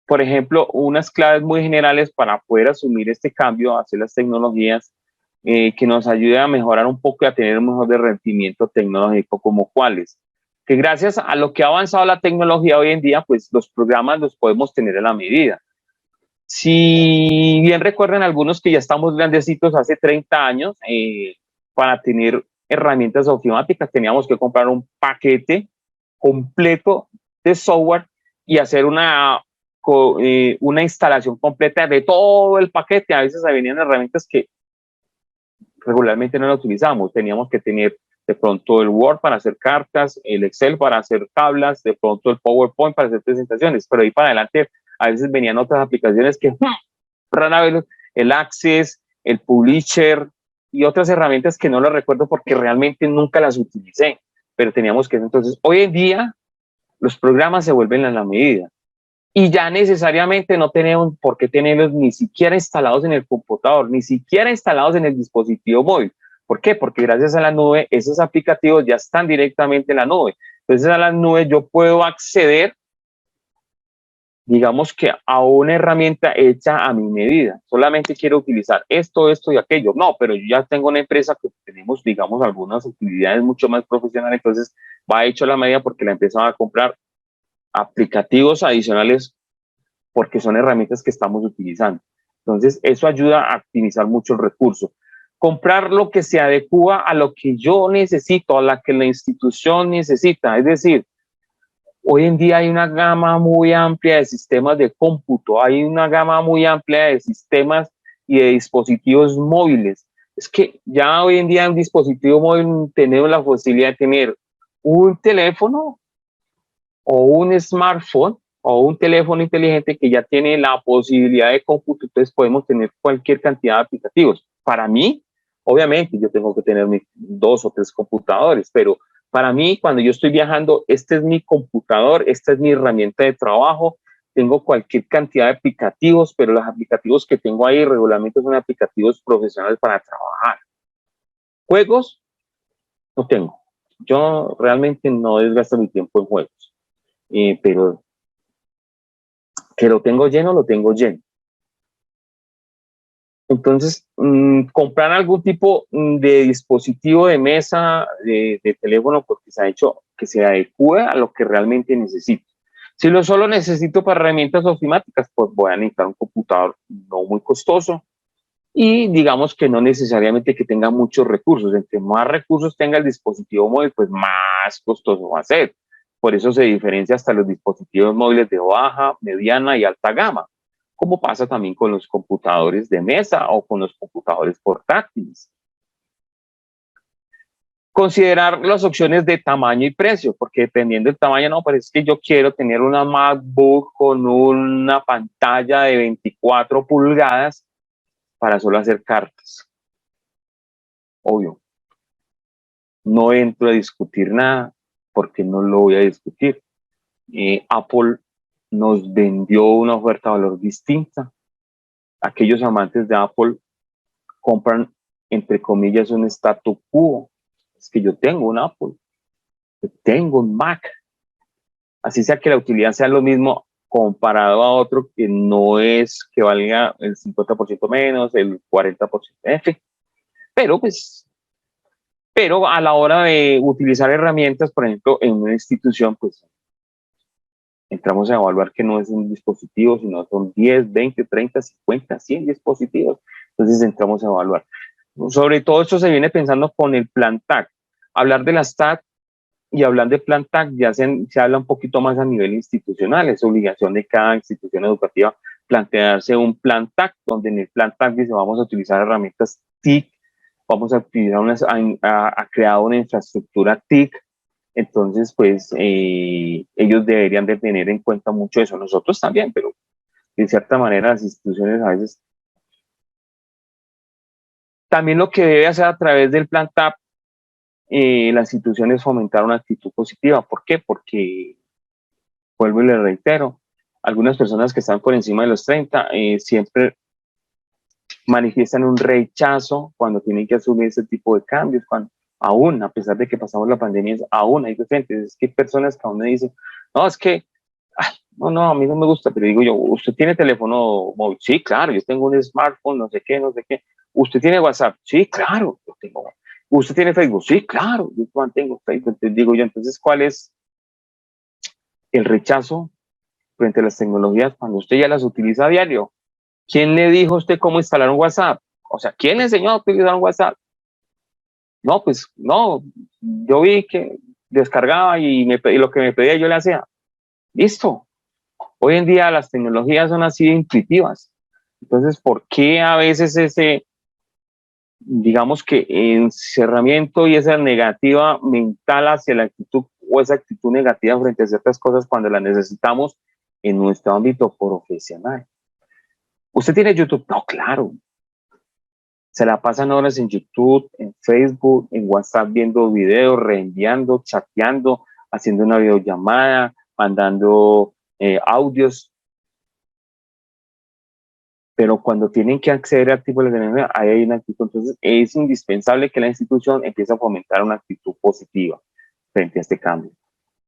por ejemplo, unas claves muy generales para poder asumir este cambio hacia las tecnologías que nos ayuden a mejorar un poco y a tener un mejor rendimiento tecnológico, como cuáles. Que gracias a lo que ha avanzado la tecnología hoy en día, pues los programas los podemos tener a la medida. Si bien recuerdan algunos que ya estamos grandecitos hace 30 años, para tener herramientas automáticas teníamos que comprar un paquete completo de software y hacer una instalación completa de todo el paquete. A veces venían herramientas que regularmente no las utilizamos. Teníamos que tener de pronto el Word para hacer cartas, el Excel para hacer tablas, de pronto el PowerPoint para hacer presentaciones, pero ahí para adelante a veces venían otras aplicaciones que rara vez, el Access, el Publisher y otras herramientas que no las recuerdo porque realmente nunca las utilicé, pero teníamos que, entonces hoy en día los programas se vuelven a la medida y ya necesariamente no tenemos por qué tenerlos ni siquiera instalados en el computador, ni siquiera instalados en el dispositivo móvil. ¿Por qué? Porque gracias a la nube esos aplicativos ya están directamente en la nube. Entonces a la nube yo puedo acceder, digamos que a una herramienta hecha a mi medida. Solamente quiero utilizar esto, esto y aquello. No, pero yo ya tengo una empresa que tenemos, digamos, algunas utilidades mucho más profesionales, entonces va hecho a la medida porque la empresa va a comprar aplicativos adicionales porque son herramientas que estamos utilizando. Entonces, eso ayuda a optimizar mucho el recurso. Comprar lo que se adecua a lo que yo necesito, a la que la institución necesita. Es decir, hoy en día hay una gama muy amplia de sistemas de cómputo, hay una gama muy amplia de sistemas y de dispositivos móviles. Es que ya hoy en día en un dispositivo móvil tenemos la posibilidad de tener un teléfono o un smartphone o un teléfono inteligente que ya tiene la posibilidad de cómputo, entonces podemos tener cualquier cantidad de aplicativos. Para mí, obviamente, yo tengo que tener mis 2 o 3 computadores, pero para mí, cuando yo estoy viajando, este es mi computador, esta es mi herramienta de trabajo, tengo cualquier cantidad de aplicativos, pero los aplicativos que tengo ahí regularmente son aplicativos profesionales para trabajar. Juegos, no tengo. Yo realmente no desgasto mi tiempo en juegos, pero que lo tengo lleno, lo tengo lleno. Entonces, comprar algún tipo de dispositivo de mesa, de teléfono, porque se ha hecho que se adecue a lo que realmente necesito. Si lo solo necesito para herramientas ofimáticas, pues voy a necesitar un computador no muy costoso y digamos que no necesariamente que tenga muchos recursos. Entre más recursos tenga el dispositivo móvil, pues más costoso va a ser. Por eso se diferencia hasta los dispositivos móviles de baja, mediana y alta gama, como pasa también con los computadores de mesa o con los computadores portátiles. Considerar las opciones de tamaño y precio, porque dependiendo del tamaño, no, parece que yo quiero tener una MacBook con una pantalla de 24 pulgadas para solo hacer cartas. Obvio, no entro a discutir nada porque no lo voy a discutir. Apple nos vendió una oferta de valor distinta. Aquellos amantes de Apple compran, entre comillas, un statu quo. Es que yo tengo un Apple, yo tengo un Mac. Así sea que la utilidad sea lo mismo comparado a otro que no es que valga el 50% menos, el 40%, en fin. Pero a la hora de utilizar herramientas, por ejemplo, en una institución, pues entramos a evaluar que no es un dispositivo, sino son 10, 20, 30, 50, 100 dispositivos. Entonces entramos a evaluar. Sobre todo esto se viene pensando con el plan TAC. Hablar de las TAC y hablar de plan TAC ya se habla un poquito más a nivel institucional. Es obligación de cada institución educativa plantearse un plan TAC, donde en el plan TAC dice vamos a utilizar herramientas TIC, vamos a utilizar a crear una infraestructura TIC. Entonces, pues ellos deberían de tener en cuenta mucho eso. Nosotros también, pero de cierta manera las instituciones a veces. También lo que debe hacer a través del plan TAC la institución es fomentar una actitud positiva. ¿Por qué? Porque, vuelvo y le reitero, algunas personas que están por encima de los 30 siempre manifiestan un rechazo cuando tienen que asumir ese tipo de cambios, cuando aún, a pesar de que pasamos la pandemia, aún hay docentes, es que hay personas que aún me dicen, no, es que, ay, no, a mí no me gusta, pero digo yo, ¿usted tiene teléfono móvil? Sí, claro, yo tengo un smartphone, no sé qué. ¿Usted tiene WhatsApp? Sí, claro, yo tengo. ¿Usted tiene Facebook? Sí, claro, yo mantengo Facebook. Entonces digo yo, entonces, ¿cuál es el rechazo frente a las tecnologías cuando usted ya las utiliza a diario? ¿Quién le dijo a usted cómo instalar un WhatsApp? O sea, ¿quién le enseñó a utilizar un WhatsApp? No, pues no, yo vi que descargaba y lo que me pedía yo le hacía. Listo. Hoy en día las tecnologías son así de intuitivas. Entonces, ¿por qué a veces ese, digamos que encerramiento y esa negativa mental hacia la actitud o esa actitud negativa frente a ciertas cosas cuando las necesitamos en nuestro ámbito profesional? ¿Usted tiene YouTube? No, claro. Se la pasan horas en YouTube, en Facebook, en WhatsApp viendo videos, reenviando, chateando, haciendo una videollamada, mandando audios. Pero cuando tienen que acceder a tipo de tecnología, ahí hay una actitud. Entonces, es indispensable que la institución empiece a fomentar una actitud positiva frente a este cambio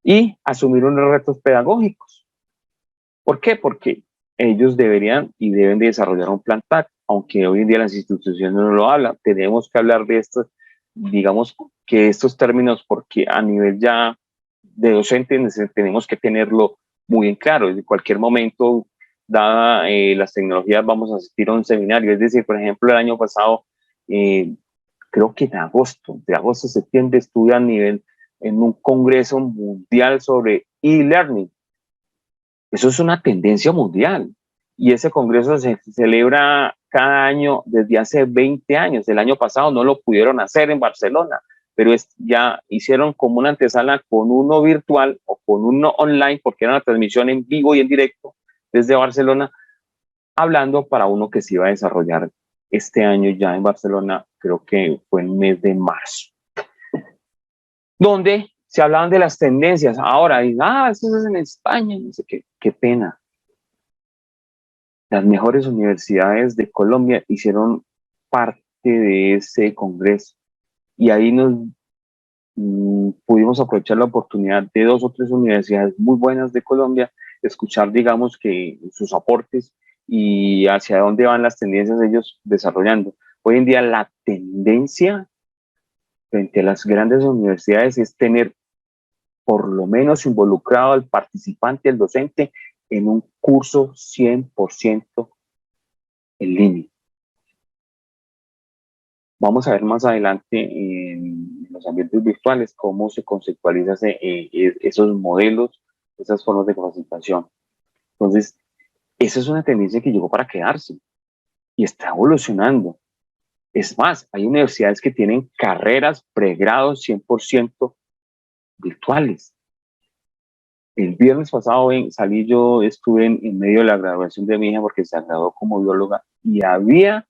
y asumir unos retos pedagógicos. ¿Por qué? Porque ellos deberían y deben de desarrollar un plan TAC, aunque hoy en día las instituciones no lo hablan. Tenemos que hablar de estos, digamos que estos términos, porque a nivel ya de docentes tenemos que tenerlo muy en claro. En cualquier momento, dada las tecnologías, vamos a asistir a un seminario. Es decir, por ejemplo, el año pasado, creo que de agosto a septiembre, estuve a nivel en un congreso mundial sobre e-learning. Eso es una tendencia mundial. Y ese congreso se celebra cada año desde hace 20 años. El año pasado no lo pudieron hacer en Barcelona, pero ya hicieron como una antesala con uno virtual o con uno online, porque era una transmisión en vivo y en directo desde Barcelona, hablando para uno que se iba a desarrollar este año ya en Barcelona, creo que fue el mes de marzo, donde se hablaban de las tendencias. Ahora, eso es en España, no sé qué pena. Las mejores universidades de Colombia hicieron parte de ese congreso y ahí pudimos aprovechar la oportunidad de 2 o 3 universidades muy buenas de Colombia, escuchar, digamos, que sus aportes y hacia dónde van las tendencias de ellos desarrollando. Hoy en día la tendencia frente a las grandes universidades es tener por lo menos involucrado al participante, al docente, en un curso 100% en línea. Vamos a ver más adelante en los ambientes virtuales cómo se conceptualizan esos modelos, esas formas de capacitación. Entonces, esa es una tendencia que llegó para quedarse y está evolucionando. Es más, hay universidades que tienen carreras, pregrados 100% virtuales. El viernes pasado salí yo, estuve en medio de la graduación de mi hija porque se graduó como bióloga y había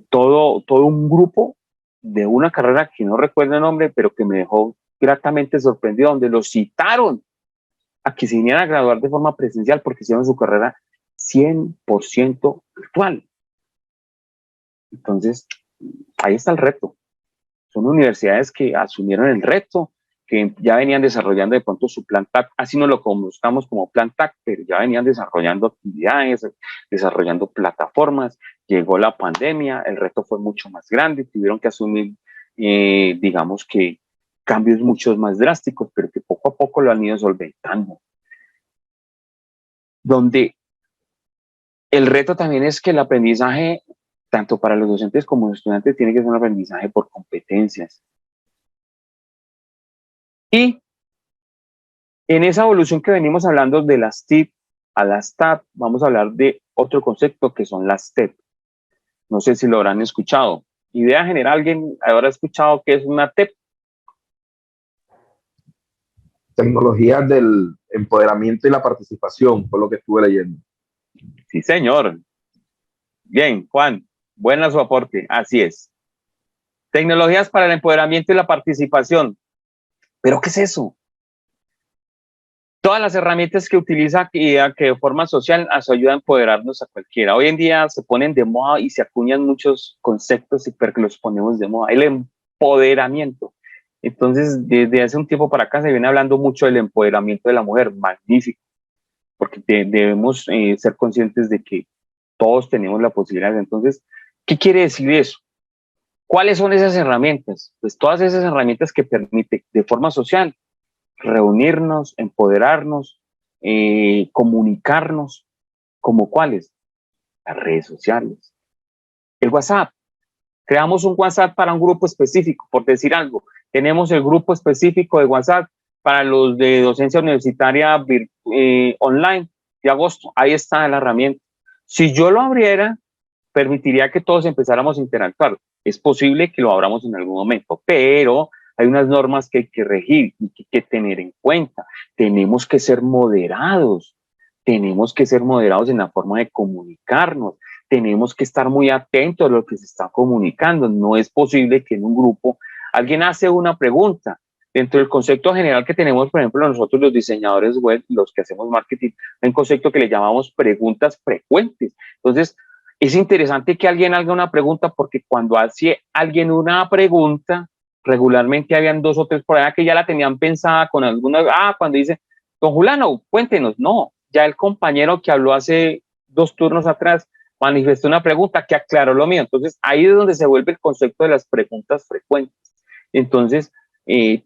todo un grupo de una carrera que no recuerdo el nombre, pero que me dejó gratamente sorprendido, donde los citaron a que se vinieran a graduar de forma presencial porque hicieron su carrera 100% virtual. Entonces, ahí está el reto. Son universidades que asumieron el reto, que ya venían desarrollando de pronto su plan TAC, así no lo conozcamos como plan TAC, pero ya venían desarrollando actividades, desarrollando plataformas. Llegó la pandemia, el reto fue mucho más grande, tuvieron que asumir, digamos que cambios mucho más drásticos, pero que poco a poco lo han ido solventando. Donde el reto también es que el aprendizaje, tanto para los docentes como los estudiantes, tiene que ser un aprendizaje por competencias. Y en esa evolución que venimos hablando de las TIC a las TAP, vamos a hablar de otro concepto que son las TEP. No sé si lo habrán escuchado. Idea general, ¿alguien habrá escuchado qué es una TEP? Tecnologías del empoderamiento y la participación, fue lo que estuve leyendo. Sí, señor. Bien, Juan, buena su aporte, así es. Tecnologías para el empoderamiento y la participación. ¿Pero qué es eso? Todas las herramientas que utiliza que de forma social nos ayuda a empoderarnos a cualquiera. Hoy en día se ponen de moda y se acuñan muchos conceptos y que los ponemos de moda. El empoderamiento. Entonces, desde hace un tiempo para acá se viene hablando mucho del empoderamiento de la mujer. Magnífico. Porque debemos ser conscientes de que todos tenemos la posibilidad. Entonces, ¿qué quiere decir eso? ¿Cuáles son esas herramientas? Pues todas esas herramientas que permiten de forma social reunirnos, empoderarnos, comunicarnos, ¿como cuáles? Las redes sociales. El WhatsApp. Creamos un WhatsApp para un grupo específico, por decir algo. Tenemos el grupo específico de WhatsApp para los de docencia universitaria online de agosto. Ahí está la herramienta. Si yo lo abriera, permitiría que todos empezáramos a interactuar. Es posible que lo abramos en algún momento, pero hay unas normas que hay que regir y que hay que tener en cuenta. Tenemos que ser moderados. Tenemos que ser moderados en la forma de comunicarnos. Tenemos que estar muy atentos a lo que se está comunicando. No es posible que en un grupo alguien hace una pregunta. Dentro del concepto general que tenemos, por ejemplo, nosotros los diseñadores web, los que hacemos marketing, hay un concepto que le llamamos preguntas frecuentes. Entonces, es interesante que alguien haga una pregunta porque cuando hace alguien una pregunta, regularmente habían 2 o 3 por allá que ya la tenían pensada con alguna, cuando dice, don Julano, cuéntenos, no, ya el compañero que habló hace 2 turnos atrás manifestó una pregunta que aclaró lo mío. Entonces, ahí es donde se vuelve el concepto de las preguntas frecuentes. Entonces,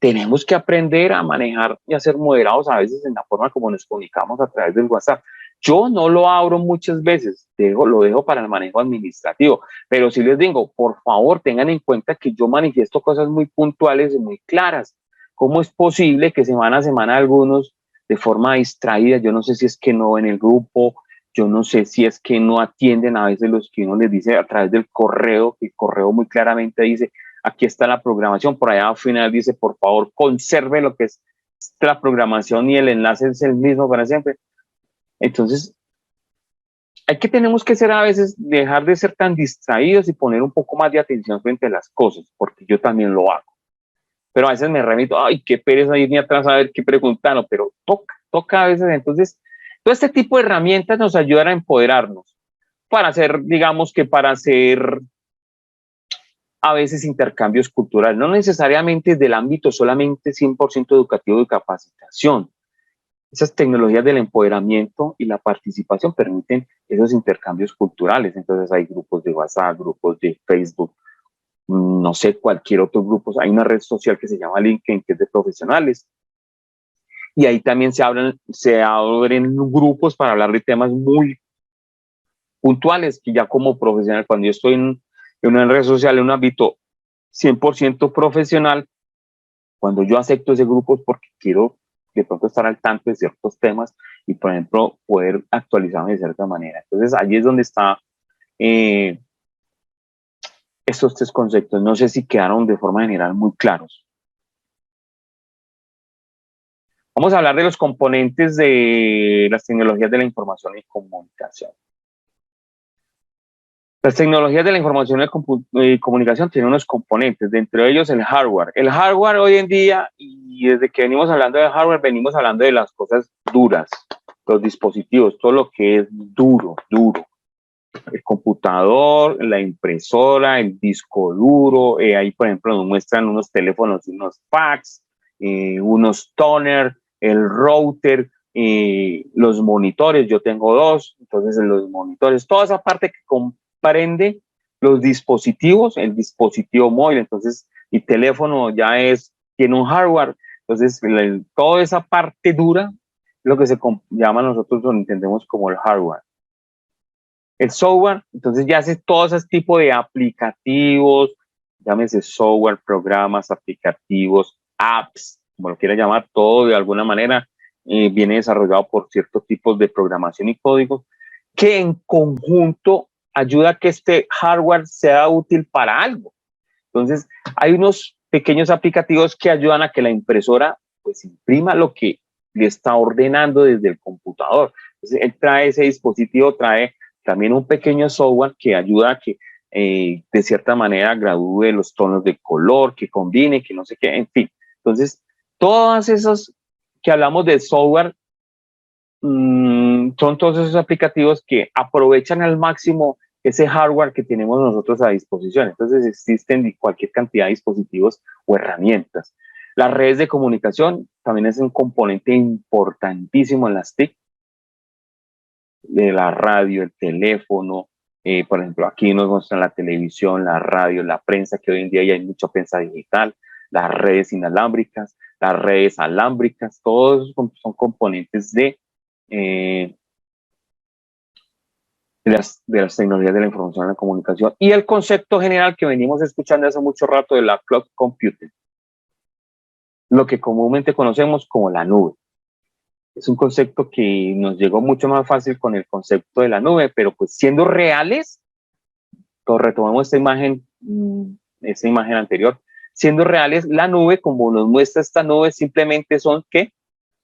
tenemos que aprender a manejar y a ser moderados a veces en la forma como nos comunicamos a través del WhatsApp. Yo no lo abro muchas veces, lo dejo para el manejo administrativo, pero sí les digo, por favor, tengan en cuenta que yo manifiesto cosas muy puntuales y muy claras. ¿Cómo es posible que semana a semana algunos de forma distraída, yo no sé si es que no ven el grupo, yo no sé si es que no atienden a veces los que uno les dice a través del correo, que el correo muy claramente dice, aquí está la programación, por allá al final dice, por favor, conserve lo que es la programación y el enlace es el mismo para siempre. Entonces, tenemos que ser a veces, dejar de ser tan distraídos y poner un poco más de atención frente a las cosas, porque yo también lo hago. Pero a veces me remito, ay, qué pereza irme atrás a ver qué preguntaron, pero toca a veces. Entonces, todo este tipo de herramientas nos ayudan a empoderarnos para hacer, digamos que para hacer a veces intercambios culturales, no necesariamente del ámbito solamente 100% educativo y capacitación. Esas tecnologías del empoderamiento y la participación permiten esos intercambios culturales. Entonces hay grupos de WhatsApp, grupos de Facebook, no sé, cualquier otro grupo. Hay una red social que se llama LinkedIn, que es de profesionales. Y ahí también se abren grupos para hablar de temas muy puntuales, que ya como profesional, cuando yo estoy en una red social, en un ámbito 100% profesional, cuando yo acepto ese grupo es porque quiero de pronto estar al tanto de ciertos temas y, por ejemplo, poder actualizarme de cierta manera. Entonces, allí es donde está estos 3 conceptos. No sé si quedaron de forma general muy claros. Vamos a hablar de los componentes de las tecnologías de la información y comunicación. Las tecnologías de la información y comunicación tienen unos componentes, dentro de ellos el hardware. El hardware hoy en día, y desde que venimos hablando de hardware, venimos hablando de las cosas duras, los dispositivos, todo lo que es duro. El computador, la impresora, el disco duro, ahí por ejemplo nos muestran unos teléfonos, unos fax, unos toner, el router, los monitores, yo tengo 2, entonces los monitores, toda esa parte que comprende los dispositivos, el dispositivo móvil, entonces mi teléfono ya tiene un hardware, entonces toda esa parte dura, lo que se llama, nosotros lo entendemos como el hardware. El software, entonces ya hace todo ese tipo de aplicativos, llámese software, programas, aplicativos, apps, como lo quiera llamar, todo de alguna manera viene desarrollado por ciertos tipos de programación y códigos que en conjunto ayuda a que este hardware sea útil para algo. Entonces, hay unos pequeños aplicativos que ayudan a que la impresora pues imprima lo que le está ordenando desde el computador. Entonces, él trae ese dispositivo, trae también un pequeño software que ayuda a que de cierta manera gradúe los tonos de color, que combine, que no sé qué, en fin. Entonces, todas esas que hablamos de software son todos esos aplicativos que aprovechan al máximo ese hardware que tenemos nosotros a disposición. Entonces existen cualquier cantidad de dispositivos o herramientas. Las redes de comunicación también es un componente importantísimo en las TIC, de la radio, el teléfono, por ejemplo, aquí nos muestran la televisión, la radio, la prensa, que hoy en día ya hay mucha prensa digital, las redes inalámbricas, las redes alámbricas, todos son componentes de las tecnologías de la información y la comunicación. Y el concepto general que venimos escuchando hace mucho rato de la cloud computing, lo que comúnmente conocemos como la nube. Es un concepto que nos llegó mucho más fácil con el concepto de la nube, pero pues siendo reales, retomamos esta imagen anterior, siendo reales, la nube, como nos muestra esta nube, simplemente son ¿qué?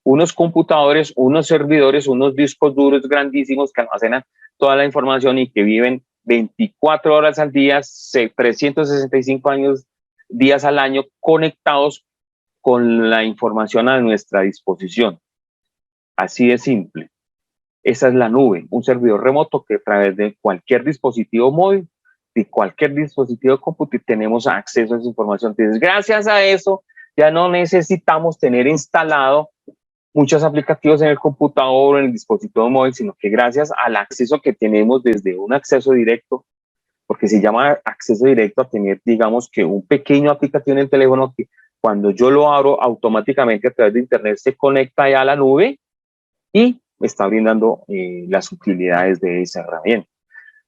Unos computadores, unos servidores, unos discos duros grandísimos que almacenan toda la información y que viven 24 horas al día, 365 días al año conectados con la información a nuestra disposición. Así de simple. Esa es la nube, un servidor remoto que a través de cualquier dispositivo móvil, de cualquier dispositivo de cómputo, tenemos acceso a esa información. Entonces, gracias a eso, ya no necesitamos tener instalado muchos aplicativos en el computador o en el dispositivo móvil, sino que gracias al acceso que tenemos desde un acceso directo, porque se llama acceso directo a tener, digamos, que un pequeño aplicativo en el teléfono que cuando yo lo abro automáticamente a través de internet se conecta ya a la nube y me está brindando las utilidades de esa herramienta.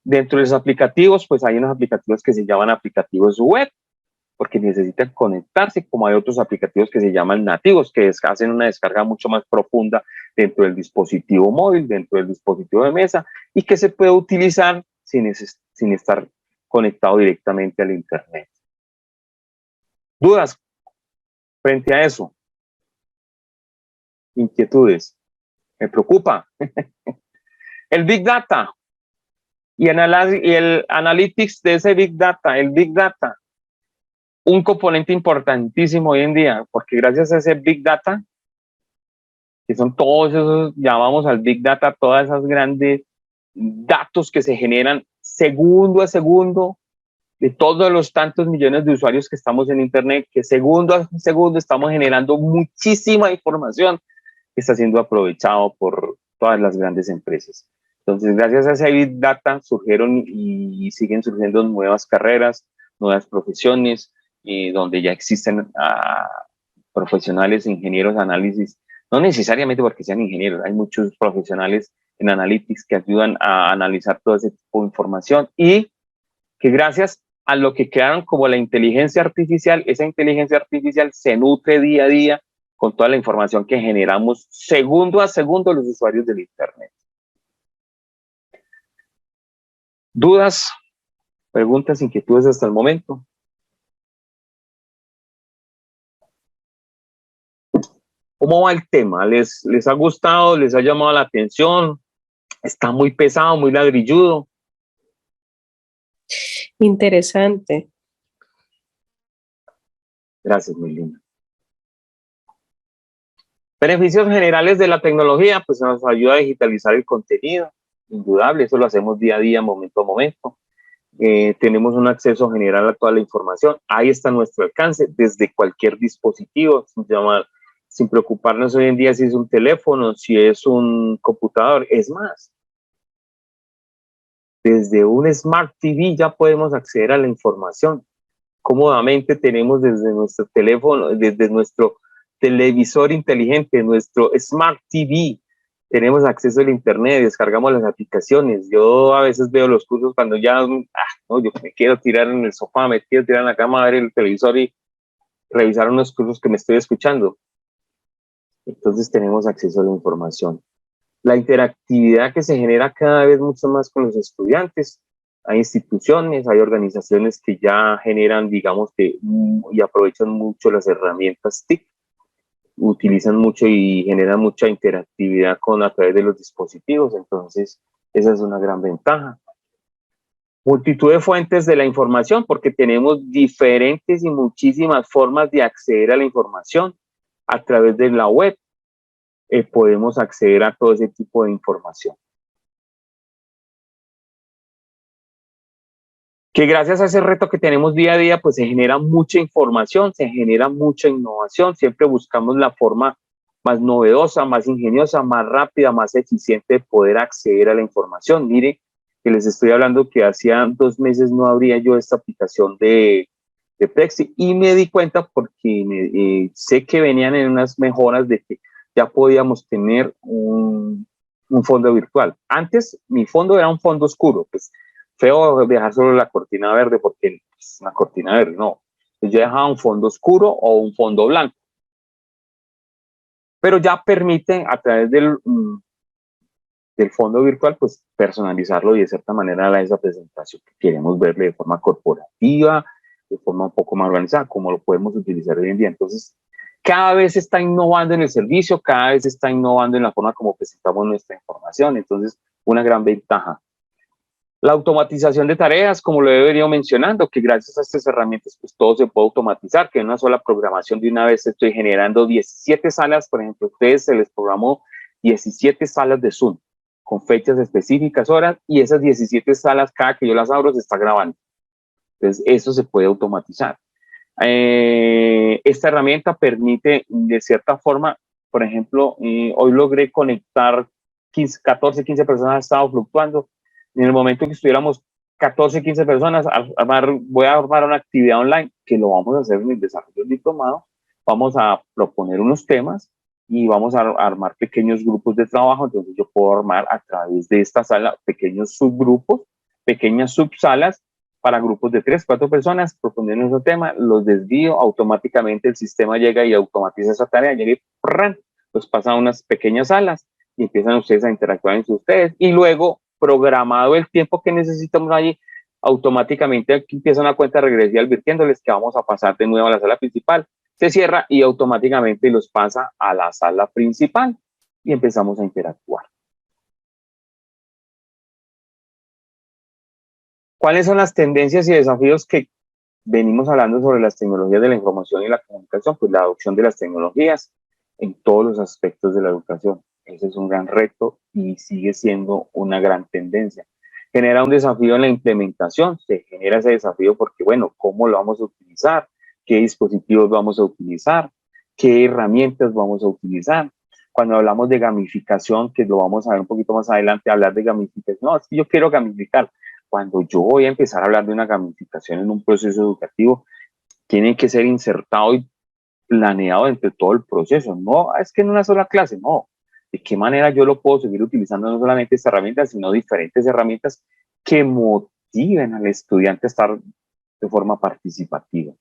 Dentro de los aplicativos, pues hay unos aplicativos que se llaman aplicativos web, porque necesitan conectarse, como hay otros aplicativos que se llaman nativos, que hacen una descarga mucho más profunda dentro del dispositivo móvil, dentro del dispositivo de mesa, y que se puede utilizar sin estar conectado directamente al internet. ¿Dudas frente a eso? ¿Inquietudes? Me preocupa. El Big Data y el Analytics de ese Big Data, el Big Data, un componente importantísimo hoy en día, porque gracias a ese Big Data, que son todos esos, llamamos al Big Data, todas esas grandes datos que se generan segundo a segundo de todos los tantos millones de usuarios que estamos en Internet, que segundo a segundo estamos generando muchísima información que está siendo aprovechado por todas las grandes empresas. Entonces, gracias a ese Big Data surgieron y siguen surgiendo nuevas carreras, nuevas profesiones, donde ya existen profesionales, ingenieros de análisis, no necesariamente porque sean ingenieros, hay muchos profesionales en Analytics que ayudan a analizar todo ese tipo de información y que gracias a lo que crearon como la inteligencia artificial, esa inteligencia artificial se nutre día a día con toda la información que generamos segundo a segundo los usuarios del Internet. ¿Dudas, preguntas, inquietudes hasta el momento? ¿Cómo va el tema? ¿Les ha gustado? ¿Les ha llamado la atención? ¿Está muy pesado, muy ladrilludo? Interesante. Gracias, muy linda. Beneficios generales de la tecnología, pues nos ayuda a digitalizar el contenido, indudable, eso lo hacemos día a día, momento a momento. Tenemos un acceso general a toda la información, ahí está nuestro alcance, desde cualquier dispositivo, sin preocuparnos hoy en día si es un teléfono, si es un computador, es más. Desde un Smart TV ya podemos acceder a la información. Cómodamente tenemos desde nuestro teléfono, desde nuestro televisor inteligente, nuestro Smart TV, tenemos acceso al internet, descargamos las aplicaciones. Yo a veces veo los cursos cuando ya, no, yo me quiero tirar en el sofá, me quiero tirar en la cama a ver el televisor y revisar unos cursos que me estoy escuchando. Entonces tenemos acceso a la información. La interactividad que se genera cada vez mucho más con los estudiantes. Hay instituciones, hay organizaciones que ya generan, digamos, y aprovechan mucho las herramientas TIC, utilizan mucho y generan mucha interactividad a través de los dispositivos, entonces esa es una gran ventaja. Multitud de fuentes de la información, porque tenemos diferentes y muchísimas formas de acceder a la información a través de la web. Podemos acceder a todo ese tipo de información. Que gracias a ese reto que tenemos día a día, pues se genera mucha información, se genera mucha innovación. Siempre buscamos la forma más novedosa, más ingeniosa, más rápida, más eficiente de poder acceder a la información. Mire, que les estoy hablando que hacía 2 meses no abría yo esta aplicación de Plexi y me di cuenta porque sé que venían en unas mejoras de que ya podíamos tener un fondo virtual. Antes mi fondo era un fondo oscuro, pues feo dejar solo la cortina verde porque es una cortina verde, no. Yo dejaba un fondo oscuro o un fondo blanco. Pero ya permite a través del fondo virtual, pues personalizarlo y de cierta manera esa presentación que queremos verle de forma corporativa, de forma un poco más organizada, como lo podemos utilizar hoy en día. Entonces, cada vez se está innovando en el servicio, cada vez se está innovando en la forma como presentamos nuestra información. Entonces, una gran ventaja. La automatización de tareas, como lo he venido mencionando, que gracias a estas herramientas pues todo se puede automatizar, que en una sola programación de una vez estoy generando 17 salas, por ejemplo, a ustedes se les programó 17 salas de Zoom, con fechas específicas, horas, y esas 17 salas, cada que yo las abro, se está grabando. Entonces, eso se puede automatizar. Esta herramienta permite, de cierta forma, por ejemplo, hoy logré conectar 14, 15 personas, ha estado fluctuando. En el momento que estuviéramos 14, 15 personas, voy a armar una actividad online que lo vamos a hacer en el desarrollo del diplomado. Vamos a proponer unos temas y vamos a armar pequeños grupos de trabajo. Entonces yo puedo armar a través de esta sala pequeños subgrupos, pequeñas subsalas para grupos de 3, 4 personas, proponer nuestro tema, los desvío, automáticamente el sistema llega y automatiza esa tarea, llega y los pasa a unas pequeñas salas y empiezan ustedes a interactuar entre ustedes y luego, programado el tiempo que necesitamos allí, automáticamente aquí empieza una cuenta regresiva advirtiéndoles que vamos a pasar de nuevo a la sala principal, se cierra y automáticamente los pasa a la sala principal y empezamos a interactuar. ¿Cuáles son las tendencias y desafíos que venimos hablando sobre las tecnologías de la información y la comunicación? Pues la adopción de las tecnologías en todos los aspectos de la educación. Ese es un gran reto y sigue siendo una gran tendencia. Genera un desafío en la implementación, se genera ese desafío porque, bueno, ¿cómo lo vamos a utilizar? ¿Qué dispositivos vamos a utilizar? ¿Qué herramientas vamos a utilizar? Cuando hablamos de gamificación, que lo vamos a ver un poquito más adelante, hablar de gamificación, no, es que yo quiero gamificar. Cuando yo voy a empezar a hablar de una gamificación en un proceso educativo, tiene que ser insertado y planeado entre todo el proceso. No, es que en una sola clase, no. ¿De qué manera yo lo puedo seguir utilizando no solamente esta herramienta, sino diferentes herramientas que motiven al estudiante a estar de forma participativa?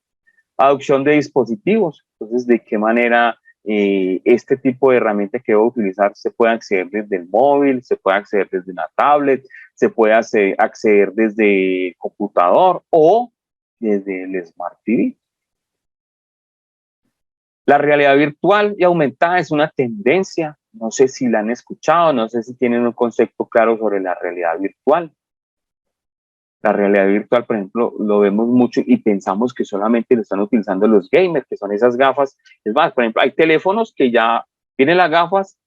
Adopción de dispositivos. Entonces, ¿de qué manera este tipo de herramienta que voy a utilizar se puede acceder desde el móvil, se puede acceder desde una tablet, se puede acceder desde el computador o desde el Smart TV? La realidad virtual y aumentada es una tendencia. No sé si la han escuchado, no sé si tienen un concepto claro sobre la realidad virtual. La realidad virtual, por ejemplo, lo vemos mucho y pensamos que solamente lo están utilizando los gamers, que son esas gafas. Es más, por ejemplo, hay teléfonos que ya tienen las gafas,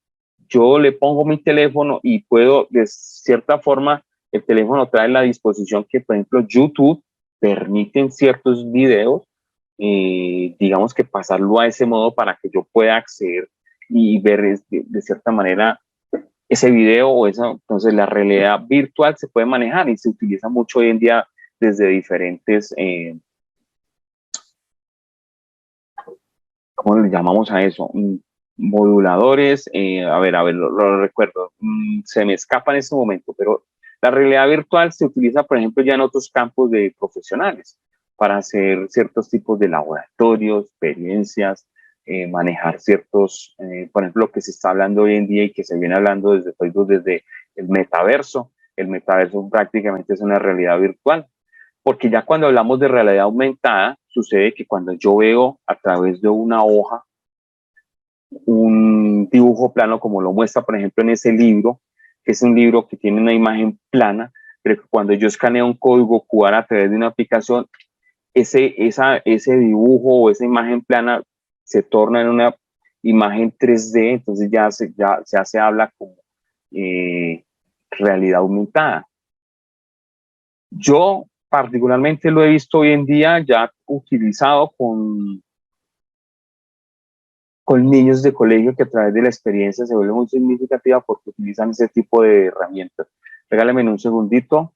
yo le pongo mi teléfono y puedo, de cierta forma, el teléfono trae la disposición que, por ejemplo, YouTube permiten ciertos videos, digamos que pasarlo a ese modo para que yo pueda acceder y ver de cierta manera ese video o eso. Entonces la realidad virtual se puede manejar y se utiliza mucho hoy en día desde diferentes, ¿cómo le llamamos a eso? Moduladores, a ver, lo recuerdo, se me escapa en este momento, pero la realidad virtual se utiliza, por ejemplo, ya en otros campos de profesionales para hacer ciertos tipos de laboratorios, experiencias, manejar ciertos, por ejemplo, lo que se está hablando hoy en día y que se viene hablando desde Facebook, desde el metaverso. El metaverso prácticamente es una realidad virtual, porque ya cuando hablamos de realidad aumentada, sucede que cuando yo veo a través de una hoja un dibujo plano, como lo muestra, por ejemplo, en ese libro, que es un libro que tiene una imagen plana, pero cuando yo escaneo un código QR a través de una aplicación, ese dibujo o esa imagen plana se torna en una imagen 3D, entonces ya se habla como realidad aumentada. Yo particularmente lo he visto hoy en día ya utilizado con niños de colegio que a través de la experiencia se vuelve muy significativa porque utilizan ese tipo de herramientas. Regálame un segundito.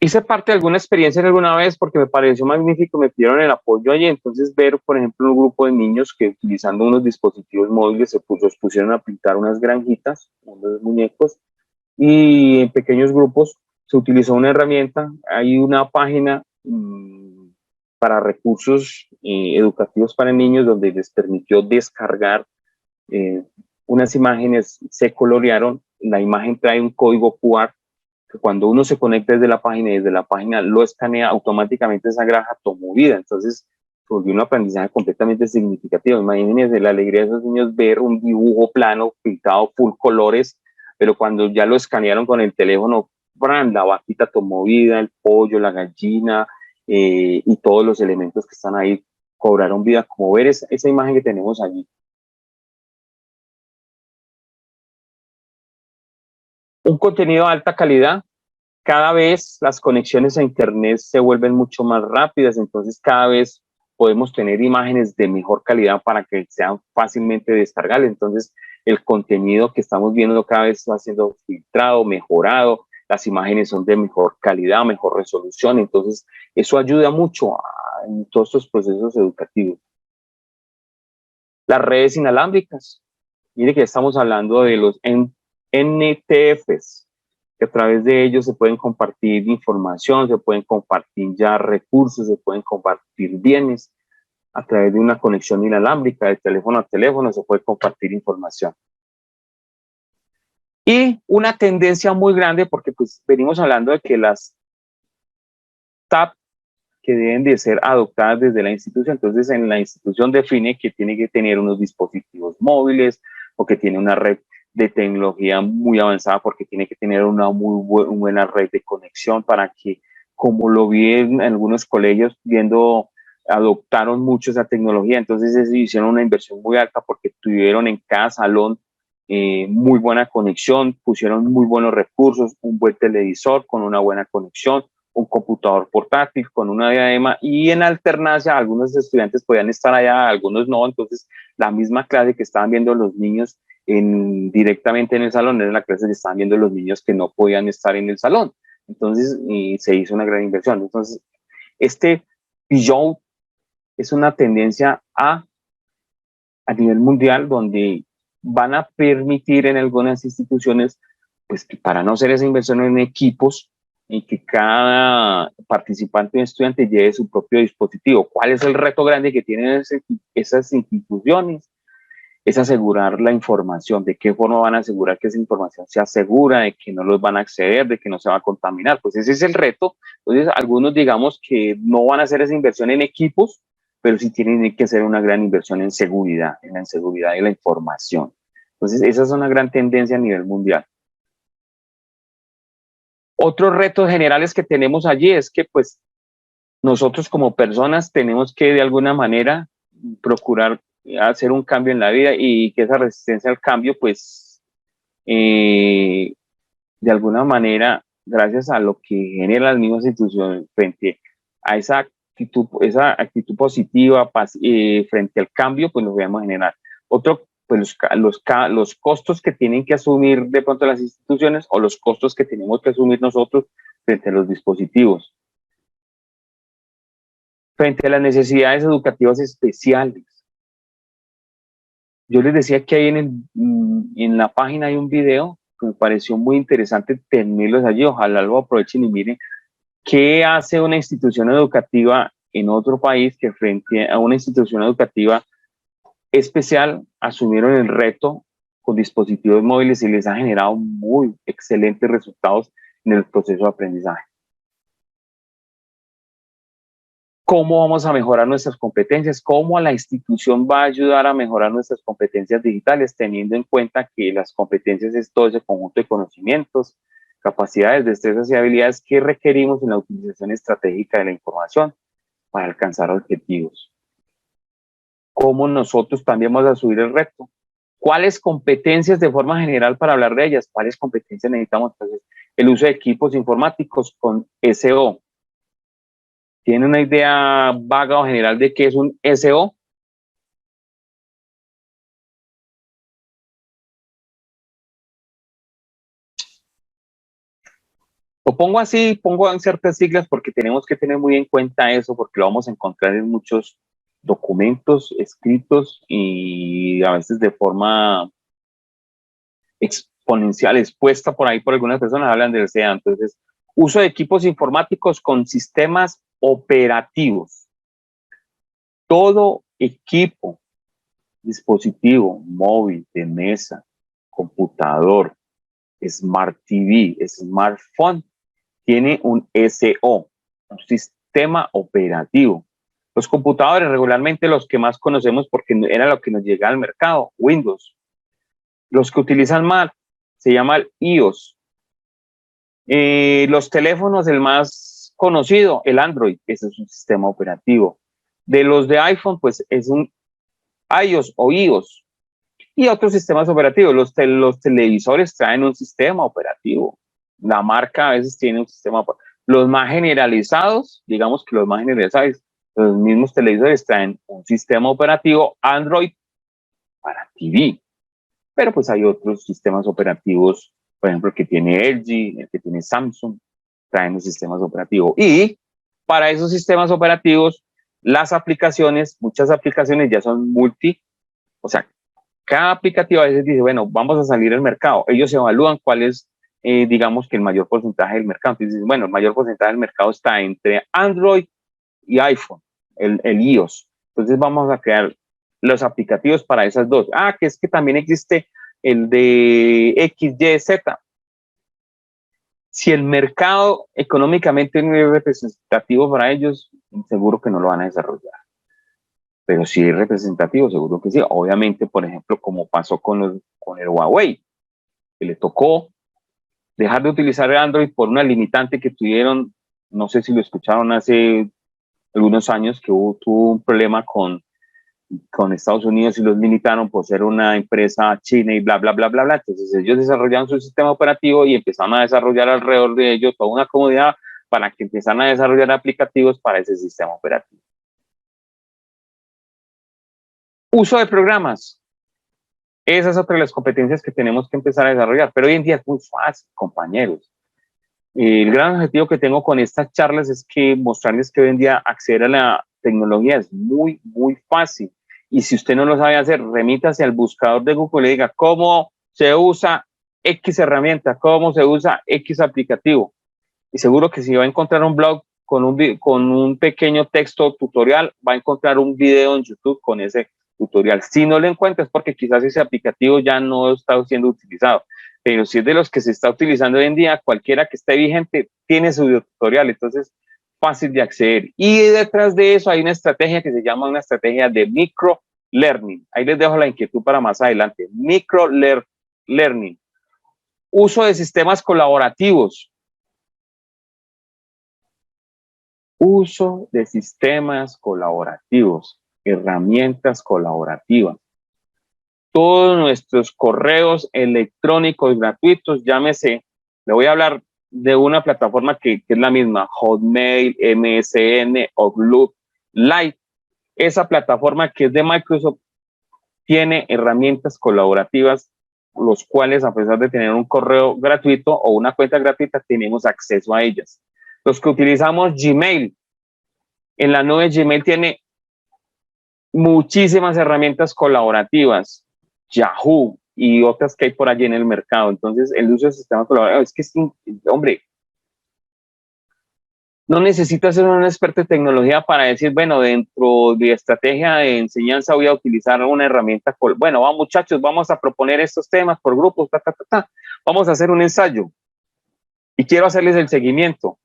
Hice parte de alguna experiencia alguna vez porque me pareció magnífico, me pidieron el apoyo allí, entonces ver, por ejemplo, un grupo de niños que utilizando unos dispositivos móviles se pusieron a pintar unas granjitas, unos muñecos, y en pequeños grupos se utilizó una herramienta, hay una página para recursos educativos para niños donde les permitió descargar unas imágenes, se colorearon, la imagen trae un código QR que cuando uno se conecta desde la página y desde la página lo escanea, automáticamente esa granja tomó vida. Entonces, volvió un aprendizaje completamente significativo. Imagínense la alegría de esos niños ver un dibujo plano pintado full colores, pero cuando ya lo escanearon con el teléfono, ¡bran!, la vaquita tomó vida, el pollo, la gallina y todos los elementos que están ahí cobraron vida, como ver esa imagen que tenemos allí. Un contenido de alta calidad. Cada vez las conexiones a internet se vuelven mucho más rápidas, entonces cada vez podemos tener imágenes de mejor calidad para que sean fácilmente descargables. Entonces el contenido que estamos viendo cada vez va siendo filtrado, mejorado, las imágenes son de mejor calidad, mejor resolución, entonces eso ayuda mucho en todos estos procesos educativos. Las redes inalámbricas. Mire que estamos hablando de los NTFs, que a través de ellos se pueden compartir información, se pueden compartir ya recursos, se pueden compartir bienes a través de una conexión inalámbrica, de teléfono a teléfono, se puede compartir información. Y una tendencia muy grande, porque pues venimos hablando de que las TAP que deben de ser adoptadas desde la institución, entonces en la institución define que tiene que tener unos dispositivos móviles o que tiene una red de tecnología muy avanzada porque tiene que tener una muy buena red de conexión para que, como lo vi en algunos colegios, adoptaron mucho esa tecnología, entonces hicieron una inversión muy alta porque tuvieron en cada salón muy buena conexión, pusieron muy buenos recursos, un buen televisor con una buena conexión, un computador portátil con una diadema, y en alternancia algunos estudiantes podían estar allá, algunos no, entonces la misma clase que estaban viendo los niños directamente en el salón era la clase que estaban viendo los niños que no podían estar en el salón. Entonces se hizo una gran inversión. Entonces este Beyond es una tendencia a nivel mundial donde van a permitir en algunas instituciones, pues para no hacer esa inversión en equipos, en que cada participante y estudiante lleve su propio dispositivo. ¿Cuál es el reto grande que tienen esas instituciones? Es asegurar la información. ¿De qué forma van a asegurar que esa información sea segura, de que no los van a acceder, de que no se va a contaminar? Pues ese es el reto. Entonces, algunos digamos que no van a hacer esa inversión en equipos, pero sí tienen que hacer una gran inversión en seguridad, en la seguridad de la información. Entonces, esa es una gran tendencia a nivel mundial. Otros retos generales que tenemos allí es que pues nosotros como personas tenemos que de alguna manera procurar hacer un cambio en la vida y que esa resistencia al cambio pues de alguna manera, gracias a lo que generan las mismas instituciones frente a esa actitud positiva frente al cambio, pues nos vamos a generar. Otro, pues los costos que tienen que asumir de pronto las instituciones o los costos que tenemos que asumir nosotros frente a los dispositivos. Frente a las necesidades educativas especiales. Yo les decía que ahí en la página hay un video que me pareció muy interesante tenerlos allí, ojalá lo aprovechen y miren qué hace una institución educativa en otro país que frente a una institución educativa especial asumieron el reto con dispositivos móviles y les ha generado muy excelentes resultados en el proceso de aprendizaje. cómo vamos a mejorar nuestras competencias, cómo la institución va a ayudar a mejorar nuestras competencias digitales, teniendo en cuenta que las competencias es todo ese conjunto de conocimientos, capacidades, destrezas y habilidades que requerimos en la utilización estratégica de la información para alcanzar objetivos. ¿Cómo nosotros también vamos a subir el reto? ¿Cuáles competencias de forma general para hablar de ellas? ¿Cuáles competencias necesitamos? Entonces, el uso de equipos informáticos con SEO. ¿Tiene una idea vaga o general de qué es un SEO? Lo pongo así, pongo en ciertas siglas porque tenemos que tener muy en cuenta eso, porque lo vamos a encontrar en muchos documentos escritos y a veces de forma exponencial, expuesta por ahí por algunas personas, hablan del SEA. Entonces, uso de equipos informáticos con sistemas operativos. Todo equipo, dispositivo móvil, de mesa, computador, Smart TV, smartphone, tiene un SO, un sistema operativo. Los computadores, regularmente los que más conocemos porque era lo que nos llega al mercado, Windows. Los que utilizan Mac, se llama el iOS. Los teléfonos, el más conocido, el Android, ese es un sistema operativo. De los de iPhone, pues es un iOS o iOS. Y otros sistemas operativos. Los televisores traen un sistema operativo. La marca a veces tiene un sistema operativo. Los más generalizados, digamos que los más generalizados, los mismos televisores traen un sistema operativo Android para TV. Pero pues hay otros sistemas operativos, por ejemplo, el que tiene LG, el que tiene Samsung, traen los sistemas operativos. Y para esos sistemas operativos, las aplicaciones, muchas aplicaciones ya son o sea, cada aplicativo a veces dice, bueno, vamos a salir al mercado. Ellos evalúan cuál es, digamos, que el mayor porcentaje del mercado. Entonces, bueno, el mayor porcentaje del mercado está entre Android y iPhone, el iOS. Entonces vamos a crear los aplicativos para esas dos. Ah, que es que también existe el de XYZ. Si el mercado económicamente no es representativo para ellos, seguro que no lo van a desarrollar. Pero si es representativo, seguro que sí. Obviamente, por ejemplo, como pasó con el Huawei, que le tocó dejar de utilizar el Android por una limitante que tuvieron, no sé si lo escucharon hace algunos años, que tuvo un problema con Estados Unidos y los limitaron por ser una empresa china y bla, bla, bla, bla, bla. Entonces ellos desarrollaron su sistema operativo y empezaron a desarrollar alrededor de ello toda una comunidad para que empezaran a desarrollar aplicativos para ese sistema operativo. Uso de programas. Esa es otra de las competencias que tenemos que empezar a desarrollar, pero hoy en día es muy fácil, compañeros. El gran objetivo que tengo con estas charlas es que mostrarles que hoy en día acceder a la tecnología es muy, muy fácil. Y si usted no lo sabe hacer, remítase al buscador de Google y diga cómo se usa X herramienta, cómo se usa X aplicativo. Y seguro que si va a encontrar un blog con un pequeño texto tutorial, va a encontrar un video en YouTube con ese tutorial. Si no lo encuentra es porque quizás ese aplicativo ya no está siendo utilizado. Pero si es de los que se está utilizando hoy en día, cualquiera que esté vigente tiene su tutorial. Entonces, fácil de acceder. Y detrás de eso hay una estrategia que se llama una estrategia de micro learning. Ahí les dejo la inquietud para más adelante. Micro learning. Uso de sistemas colaborativos. Uso de sistemas colaborativos, herramientas colaborativas. Todos nuestros correos electrónicos gratuitos, llámese, le voy a hablar de una plataforma que es la misma, Hotmail, MSN, Outlook, Live. Esa plataforma que es de Microsoft tiene herramientas colaborativas, los cuales a pesar de tener un correo gratuito o una cuenta gratuita, tenemos acceso a ellas. Los que utilizamos Gmail, en la nube Gmail tiene muchísimas herramientas colaborativas, Yahoo y otras que hay por allí en el mercado. Entonces, el uso de sistemas colaborativos, es que, hombre, no necesitas ser un experto en tecnología para decir, bueno, dentro de estrategia de enseñanza voy a utilizar una herramienta. Bueno, vamos muchachos, vamos a proponer estos temas por grupos, vamos a hacer un ensayo y quiero hacerles el seguimiento.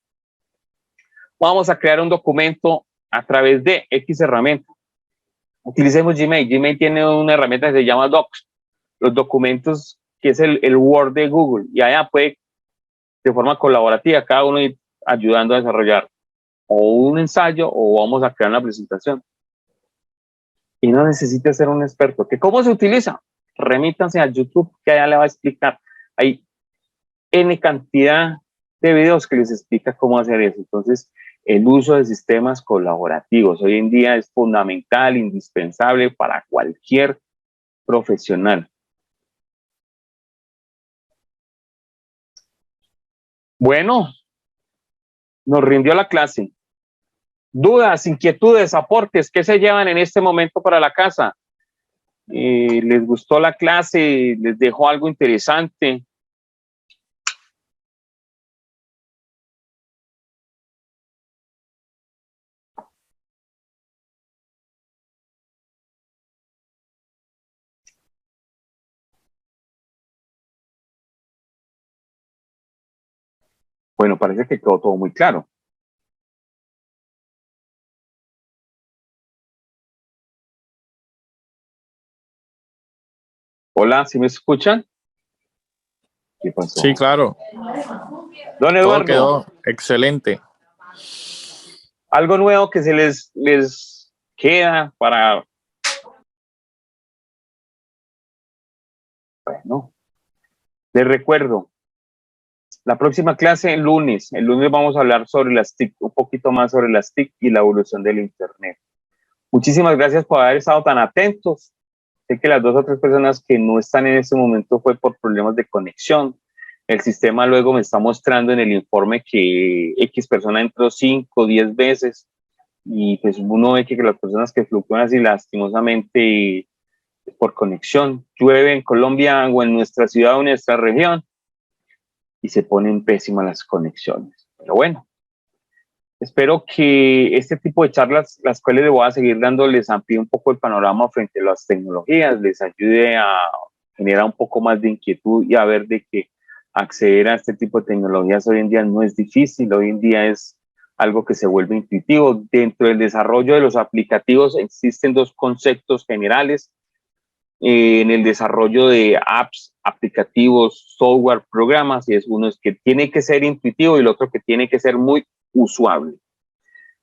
Vamos a crear un documento a través de X herramienta. Utilicemos Gmail. Gmail tiene una herramienta que se llama Docs, los documentos, que es el Word de Google, y allá puede, de forma colaborativa, cada uno ir ayudando a desarrollar o un ensayo o vamos a crear una presentación. Y no necesita ser un experto. ¿Que cómo se utiliza? Remítanse a YouTube, que allá le va a explicar. Hay N cantidad de videos que les explica cómo hacer eso. Entonces, el uso de sistemas colaborativos hoy en día es fundamental, indispensable para cualquier profesional. Bueno, nos rindió la clase. Dudas, inquietudes, aportes, ¿qué se llevan en este momento para la casa? ¿Les gustó la clase? ¿Les dejó algo interesante? Bueno, parece que quedó todo muy claro. Hola, ¿sí me escuchan? ¿Qué pasó? Sí, claro. Don Eduardo. Todo quedó excelente. Algo nuevo que se les queda para... Bueno, les recuerdo, la próxima clase el lunes vamos a hablar sobre las TIC, un poquito más sobre las TIC y la evolución del Internet. Muchísimas gracias por haber estado tan atentos. Sé que las 2 o 3 personas que no están en este momento fue por problemas de conexión. El sistema luego me está mostrando en el informe que X persona entró 5 o 10 veces y pues uno ve que las personas que fluctúan así lastimosamente por conexión, llueve en Colombia o en nuestra ciudad o en nuestra región y se ponen pésimas las conexiones. Pero bueno, espero que este tipo de charlas, las cuales le voy a seguir dando, les amplíe un poco el panorama frente a las tecnologías, les ayude a generar un poco más de inquietud y a ver de que acceder a este tipo de tecnologías hoy en día no es difícil, hoy en día es algo que se vuelve intuitivo. Dentro del desarrollo de los aplicativos existen 2 conceptos generales. En el desarrollo de apps, aplicativos, software, programas, y es uno es que tiene que ser intuitivo y el otro que tiene que ser muy usable.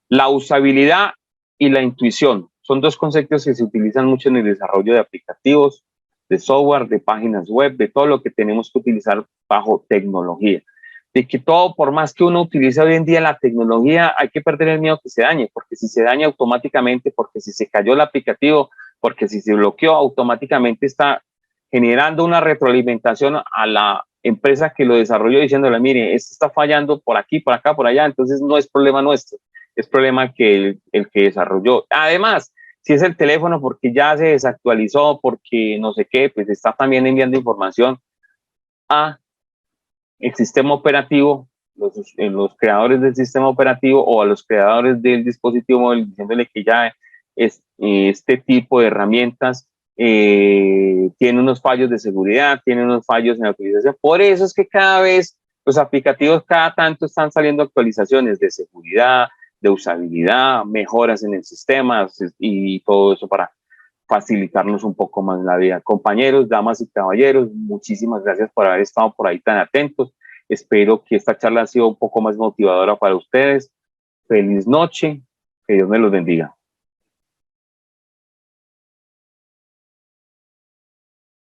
La usabilidad y la intuición son 2 conceptos que se utilizan mucho en el desarrollo de aplicativos, de software, de páginas web, de todo lo que tenemos que utilizar bajo tecnología. De que todo, por más que uno utilice hoy en día la tecnología, hay que perder el miedo que se dañe, porque si se daña automáticamente, porque si se cayó el aplicativo, porque si se bloqueó, automáticamente está generando una retroalimentación a la empresa que lo desarrolló diciéndole, mire, esto está fallando por aquí, por acá, por allá, entonces no es problema nuestro, es problema que el que desarrolló. Además, si es el teléfono porque ya se desactualizó, porque no sé qué, pues está también enviando información a el sistema operativo, los creadores del sistema operativo o a los creadores del dispositivo móvil, diciéndole que ya este tipo de herramientas tiene unos fallos de seguridad, tiene unos fallos en la utilización. Por eso es que cada vez los aplicativos cada tanto están saliendo actualizaciones de seguridad, de usabilidad, mejoras en el sistema y todo eso para facilitarnos un poco más la vida. Compañeros, damas y caballeros, muchísimas gracias por haber estado por ahí tan atentos. Espero que esta charla ha sido un poco más motivadora para ustedes. Feliz noche, que Dios me los bendiga.